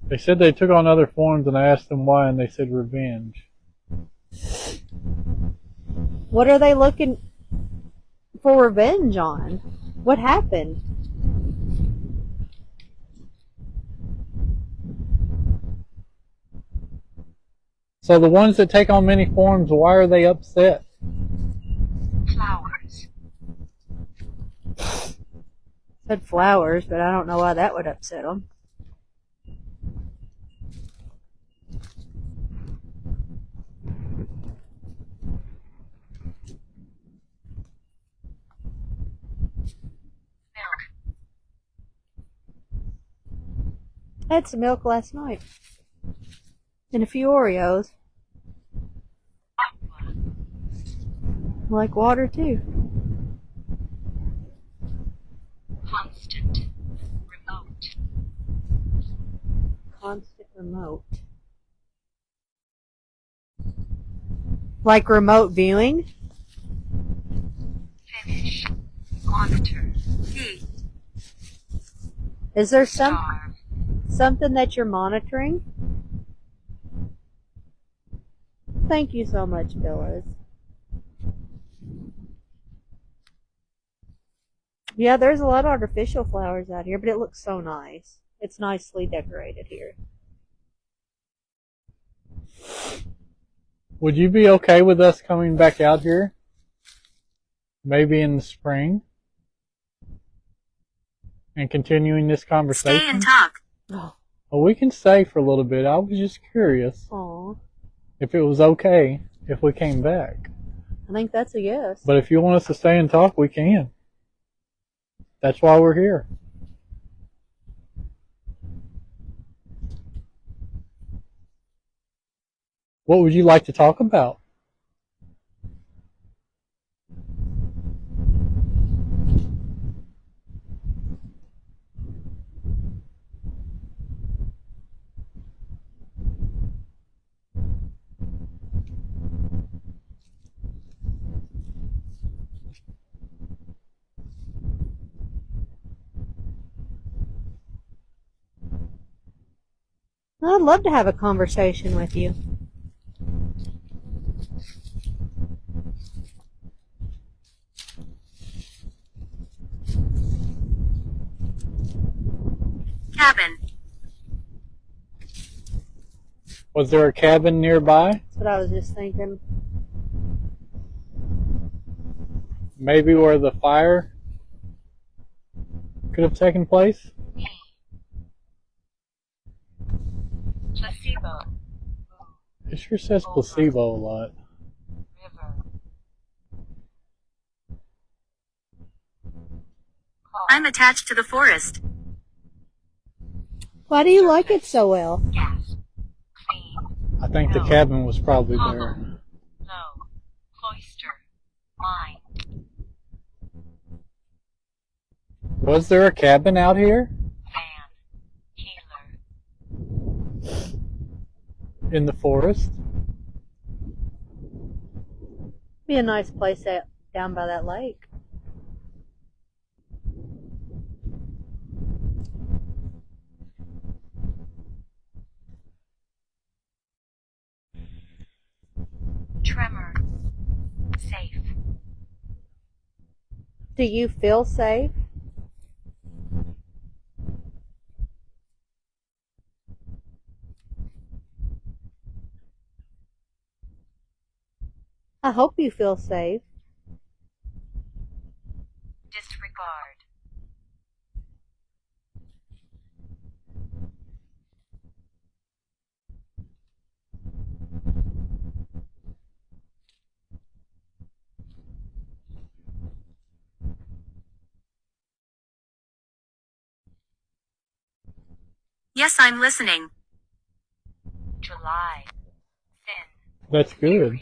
They said they took on other forms, and I asked them why, and they said revenge. What are they looking for revenge on? What happened? So the ones that take on many forms, why are they upset? Flowers. Said flowers, but I don't know why that would upset them. Milk. I had some milk last night. And a few Oreos. Aqua. I like water too. Constant. Remote. Constant remote. Like remote viewing? Finish. Monitor. Key. Is there Starve. something that you're monitoring? Thank you so much, Phyllis. Yeah, there's a lot of artificial flowers out here, but it looks so nice. It's nicely decorated here. Would you be okay with us coming back out here? Maybe in the spring? And continuing this conversation? Stay and talk. Oh, Well, we can stay for a little bit. I was just curious aw. if it was okay if we came back. I think that's a yes. But if you want us to stay and talk, we can. That's why we're here. What would you like to talk about? I'd love to have a conversation with you. Cabin. Was there a cabin nearby? That's what I was just thinking. Maybe where the fire could have taken place? Placebo. It sure says placebo a lot. River. I'm attached to the forest. Why do you like it so well? Gas. Clean. I think the cabin was probably there. Low. Cloister. Mine. Was there a cabin out here? Van. Healer. In the forest? Be a nice place down by that lake. Tremor. Safe. Do you feel safe? I hope you feel safe. Disregard. Yes, I'm listening. July. Thin. That's good.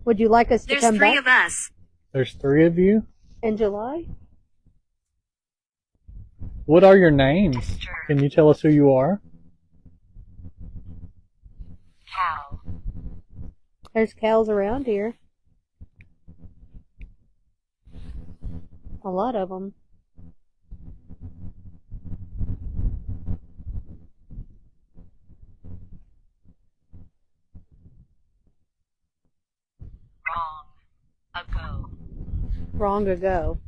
Would you like us to There's come 3 back of us. There's 3 of you? in July? What are your names? Can you tell us who you are? Cow. There's cows around here. A lot of them. Wrong. Ago. Wrong ago.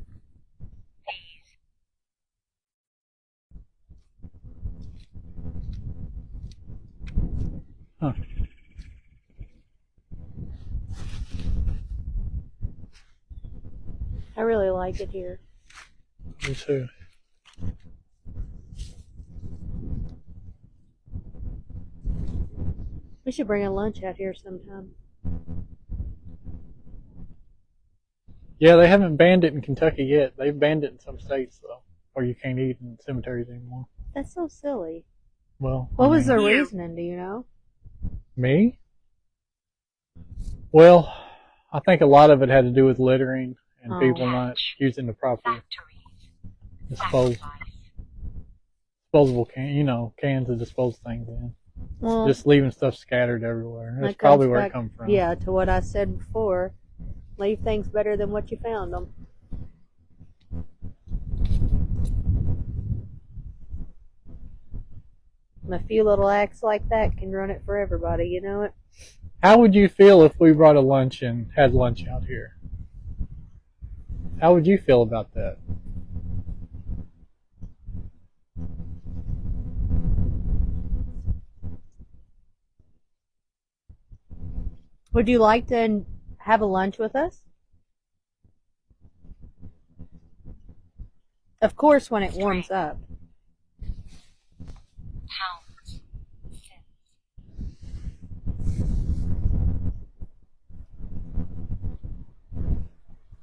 These. Huh. I really like it here. Me too. We should bring a lunch out here sometime. Yeah, they haven't banned it in Kentucky yet. They've banned it in some states, though, where you can't eat in cemeteries anymore. That's so silly. Well, What was the You. reasoning, do you know? Me? Well, I think a lot of it had to do with littering and Oh. people not using the proper Factories. disposable cans to dispose things in. Well, Just leaving stuff scattered everywhere. That's that probably comes where it back- comes from. Yeah, to what I said before. Leave things better than what you found them. And a few little acts like that can run it for everybody, you know it? How would you feel if we brought a lunch and had lunch out here? How would you feel about that? Would you like to have a lunch with us? Of course, when it warms up. Pounds. Cents.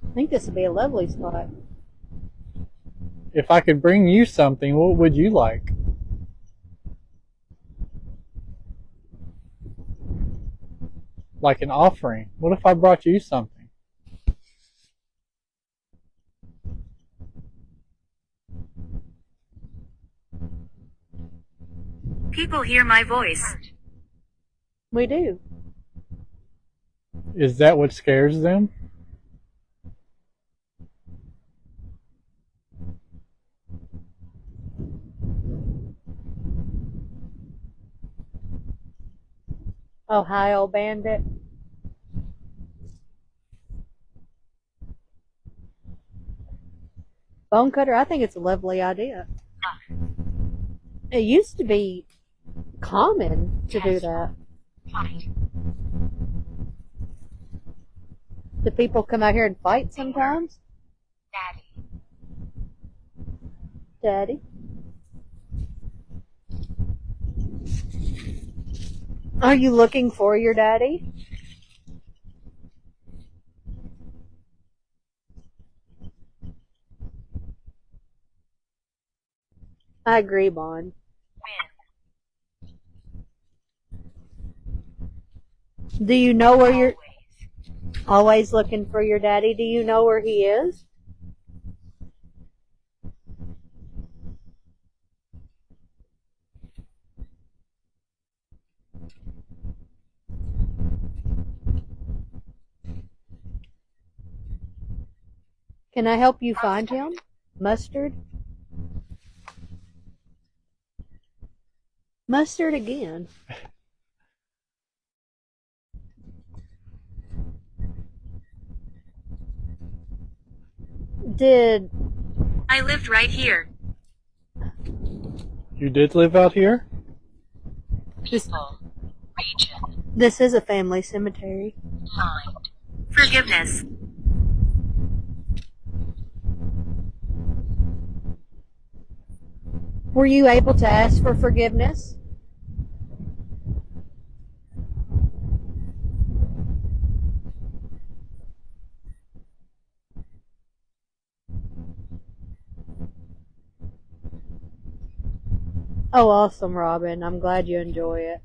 I think this would be a lovely spot. If I could bring you something, what would you like? Like an offering. What if I brought you something? People hear my voice. We do. Is that what scares them? Ohio Bandit. Bone cutter, I think it's a lovely idea. It used to be common to do that. Fight. Do people come out here and fight sometimes? Daddy. Daddy? Are you looking for your daddy? I agree, Bon. Win. Do you know where you're Always. always looking for your daddy? Do you know where he is? Can I help you find him? Mustard? Mustard again. Did I lived right here. You did live out here? People. Region. this is a family cemetery? Find. Forgiveness. Were you able to ask for forgiveness? Oh, awesome, Robin. I'm glad you enjoy it.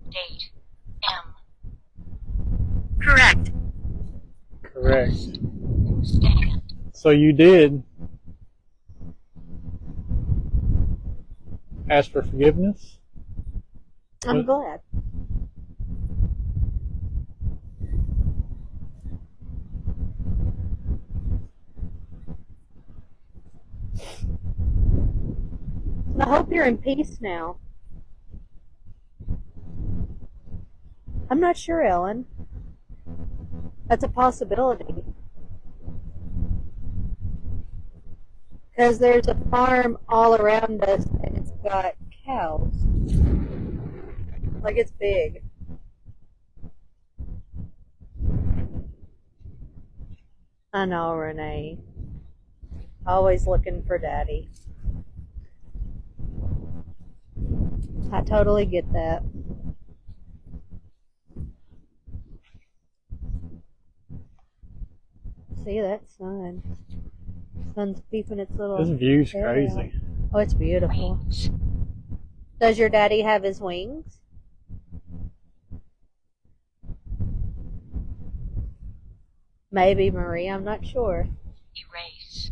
Date. M. Correct. Correct. Stand. So you did ask for forgiveness? I'm What- glad. I hope you're in peace now. I'm not sure, Ellen. That's a possibility. Because there's a farm all around us and it's got cows. Like it's big. I know, Renee. Always looking for daddy. I totally get that. See that sun? Sun's peeping its little This view's head crazy. out. Oh, it's beautiful. Wings. Does your daddy have his wings? Maybe, Marie. I'm not sure. Erase.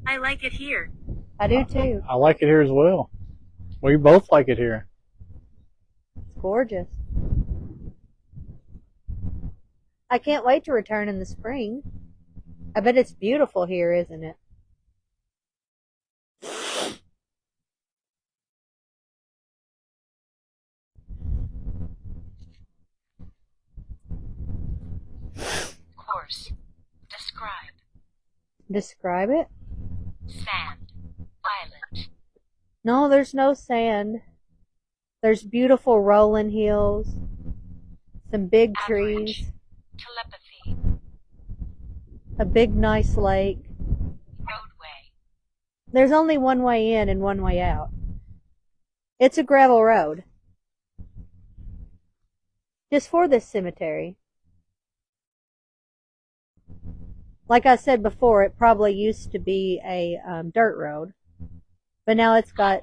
I like it here. I do too. I like it here as well. We both like it here. It's gorgeous. I can't wait to return in the spring. I bet it's beautiful here, isn't it? Course. Describe. Describe it? Sand. Island. No, there's no sand. There's beautiful rolling hills, some big Average. trees, Telepathy. a big nice lake. Roadway. There's only one way in and one way out. It's a gravel road. Just for this cemetery. Like I said before, it probably used to be a dirt road. But now it's got...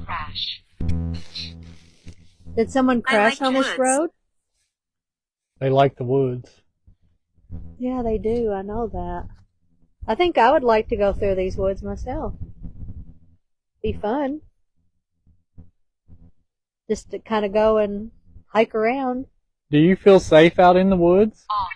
Crash. Did someone crash like on this woods. road? They like the woods. Yeah, they do. I know that. I think I would like to go through these woods myself. Be fun. Just to kind of go and hike around. Do you feel safe out in the woods? Off.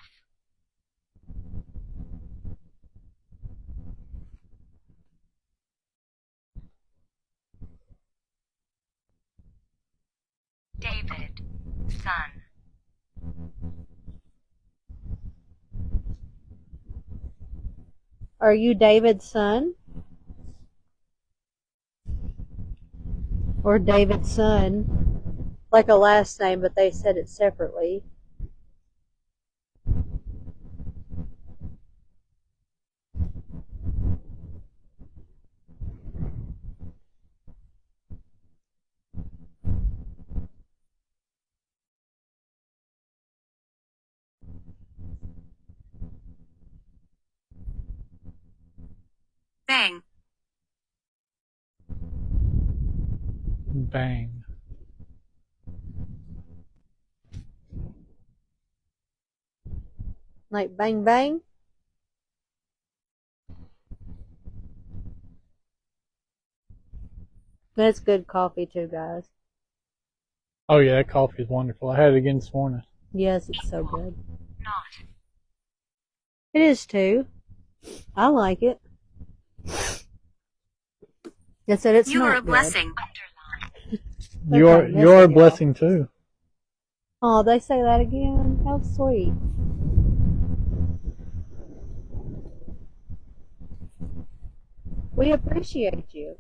David. Son. Are you David's son? Or David's son? Like a last name, but they said it separately. Bang. Bang. Like bang bang? That's good coffee too, guys. Oh yeah, that coffee is wonderful. I had it again this morning. Yes, it's so good. Not. It is too. I like it. I said it's You not are a good. blessing. Underline. You're a missing it. blessing too. Oh, they say that again? How sweet. We appreciate you.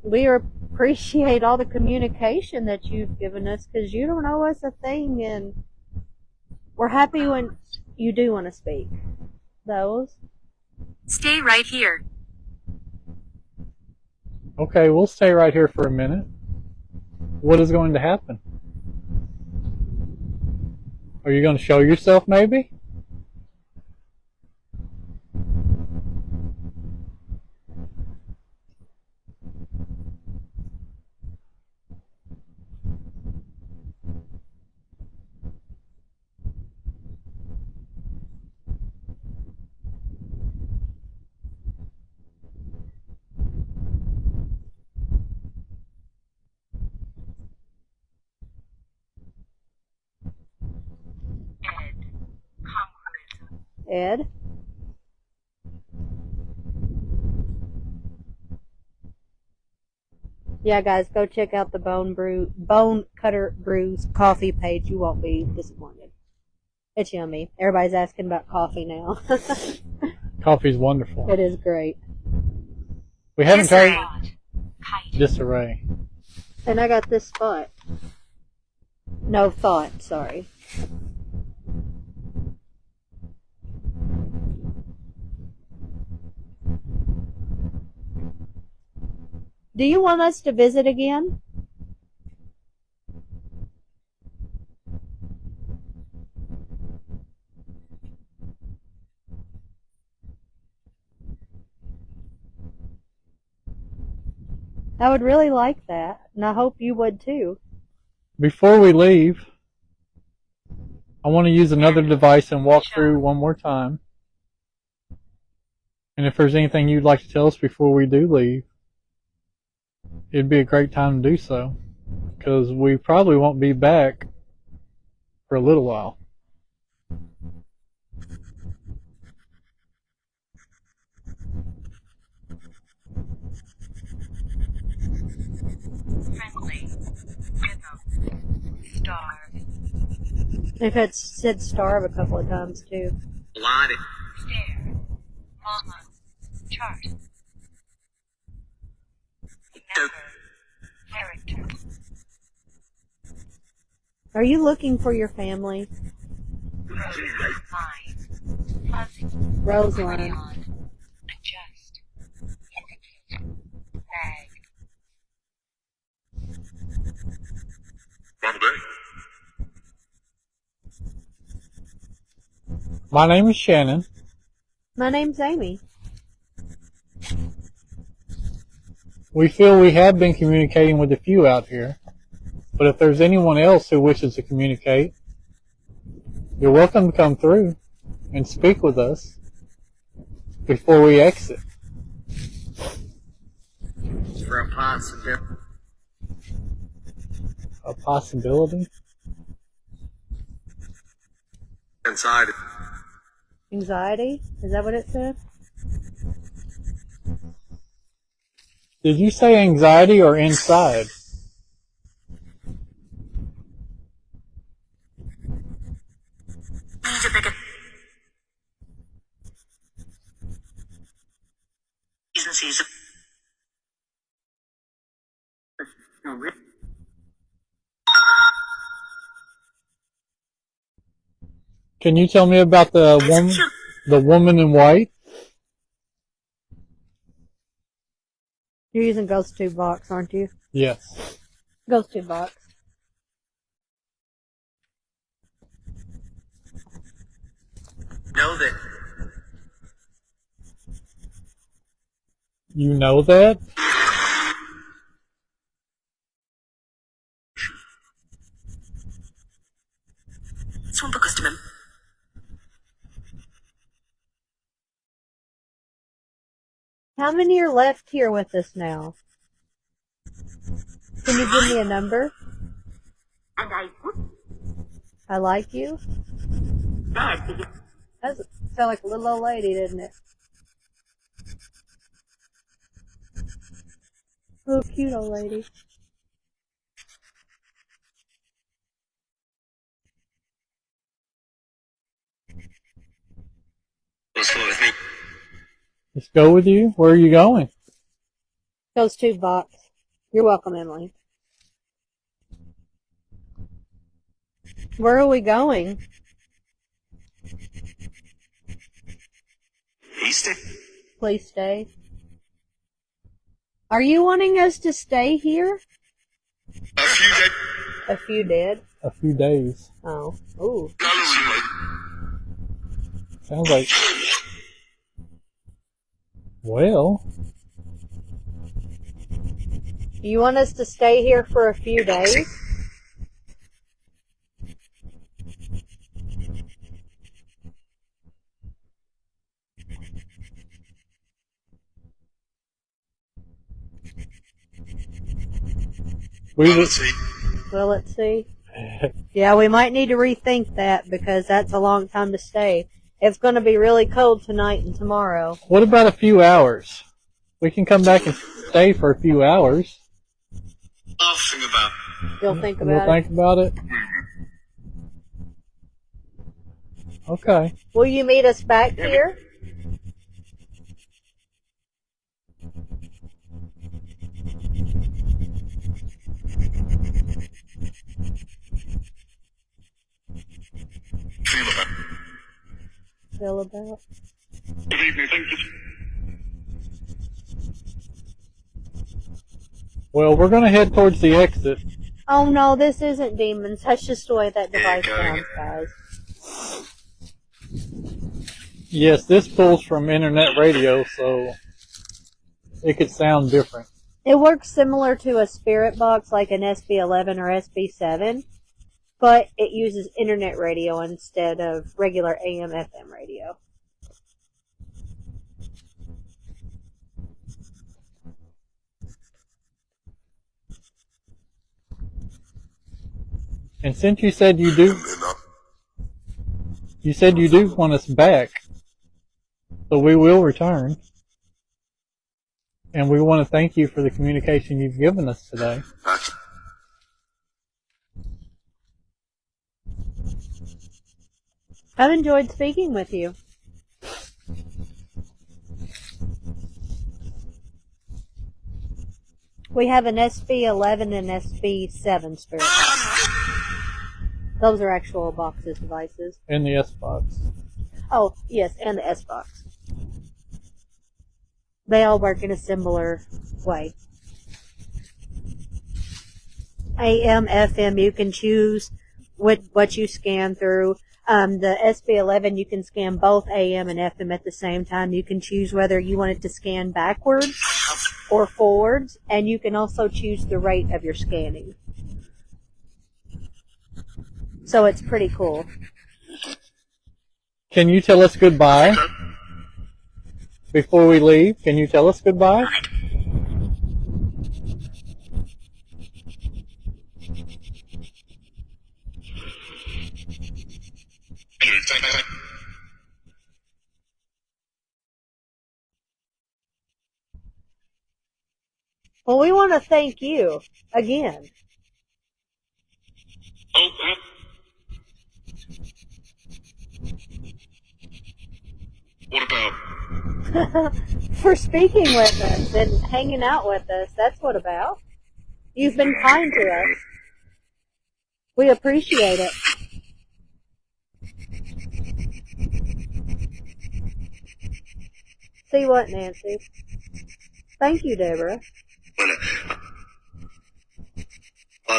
We appreciate all the communication that you've given us because you don't owe us a thing, and we're happy when you do want to speak. Those. Stay right here. Okay, we'll stay right here for a minute. What is going to happen? Are you going to show yourself maybe? Ed. Conquerism. Ed? Yeah, guys, go check out the Bone Cutter Brews coffee page. You won't be disappointed. It's yummy. Everybody's asking about coffee now. Coffee's wonderful. It is great. We haven't Disarray. tried Kite. disarray. And I got this spot. No thought, sorry. Do you want us to visit again? I would really like that, and I hope you would too. Before we leave, I want to use another device and walk through one more time. And if there's anything you'd like to tell us before we do leave, it'd be a great time to do so. Because we probably won't be back for a little while. Friendly. Rhythm. Star. They've had said starve a couple of times too. Blotted. Stare. Mama. Chart. Number. Character. Are you looking for your family? Line. Fuzzy. Roseline. Crayon. Adjust. My name is Shannon. My name's Amy. We feel we have been communicating with a few out here, but if there's anyone else who wishes to communicate, you're welcome to come through and speak with us before we exit. For a possibility. A possibility? Inside. Anxiety? Is that what it said? Did you say anxiety or inside? Need to pick a season. No, really? Can you tell me about the woman in white? You're using Ghost Tube Box, aren't you? Yes. Ghost Tube Box. Know that You know that? Swamp customer. How many are left here with us now? Can you give me a number? And I would I like you. not be That sounds like a little old lady, doesn't it? Little cute old lady. with me. Let's go with you. Where are you going? Ghost Tube Box. You're welcome, Emily. Where are we going? Easton. Please stay. Are you wanting us to stay here? A few days. A few dead. A few days. Oh. Ooh. Sounds like... Well... You want us to stay here for a few days? Well, let's see. Yeah, we might need to rethink that because that's a long time to stay. It's going to be really cold tonight and tomorrow. What about a few hours? We can come back and stay for a few hours. I'll think about. You'll think We'll about think it? about it. Okay. Will you meet us back here? Feel about? Good evening, thank you. Well, we're going to head towards the exit. Oh no, this isn't demons. That's just the way that device sounds, guys. Yes, this pulls from internet radio, so it could sound different. It works similar to a spirit box like an SB11 or SB7, but it uses internet radio instead of regular AM/FM radio. And since you said you do want us back, so we will return. And we want to thank you for the communication you've given us today. I've enjoyed speaking with you. We have an SB11 and SB7 spirit box. Those are actual boxes devices. And the S-Box. Oh, yes, and the S-Box. They all work in a similar way. AM, FM, you can choose what you scan through. The SB11, you can scan both AM and FM at the same time. You can choose whether you want it to scan backwards or forwards, and you can also choose the rate of your scanning. So it's pretty cool. Can you tell us goodbye? Before we leave, can you tell us goodbye? Well, we want to thank you again. What about? For speaking with us and hanging out with us. That's what about. You've been kind to us. We appreciate it. See what, Nancy? Thank you, Deborah.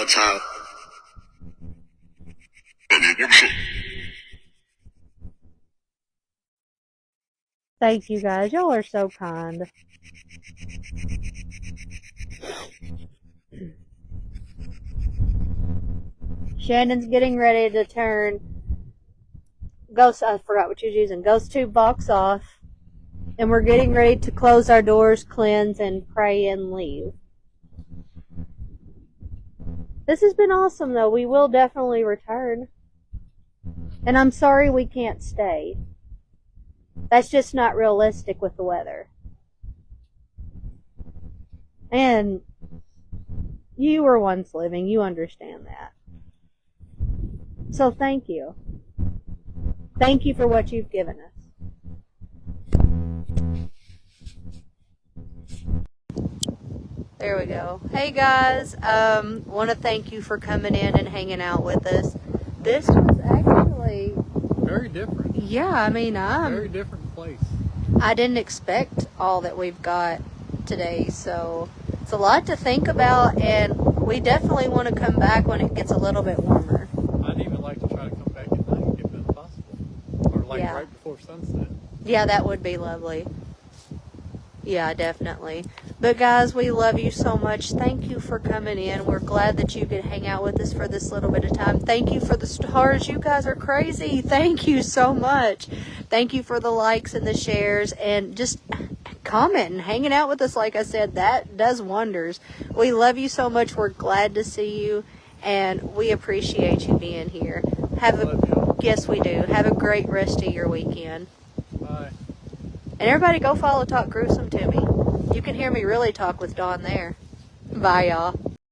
Child. Thank you, guys. Y'all are so kind. Shannon's getting ready to turn Ghost, I forgot what she was using, Ghost Tube box off. And we're getting ready to close our doors, cleanse, and pray and leave. This has been awesome, though. We will definitely return. And I'm sorry we can't stay. That's just not realistic with the weather. And you were once living. You understand that. So thank you. Thank you for what you've given us. There we go. Hey guys, want to thank you for coming in and hanging out with us. This was actually Very different. Yeah, I mean, Very different place. I didn't expect all that we've got today, so it's a lot to think about, and we definitely want to come back when it gets a little bit warmer. I'd even like to try to come back at night if it's possible. Or like Yeah. right before sunset. Yeah, that would be lovely. Yeah, definitely. But guys, we love you so much. Thank you for coming in. We're glad that you could hang out with us for this little bit of time. Thank you for the stars. You guys are crazy. Thank you so much. Thank you for the likes and the shares and just commenting, hanging out with us. Like I said, that does wonders. We love you so much. We're glad to see you, and we appreciate you being here. Yes, we do. Have a great rest of your weekend. Bye. And everybody go follow Talk Gruesome to me. You can hear me really talk with Dawn there. Bye, y'all.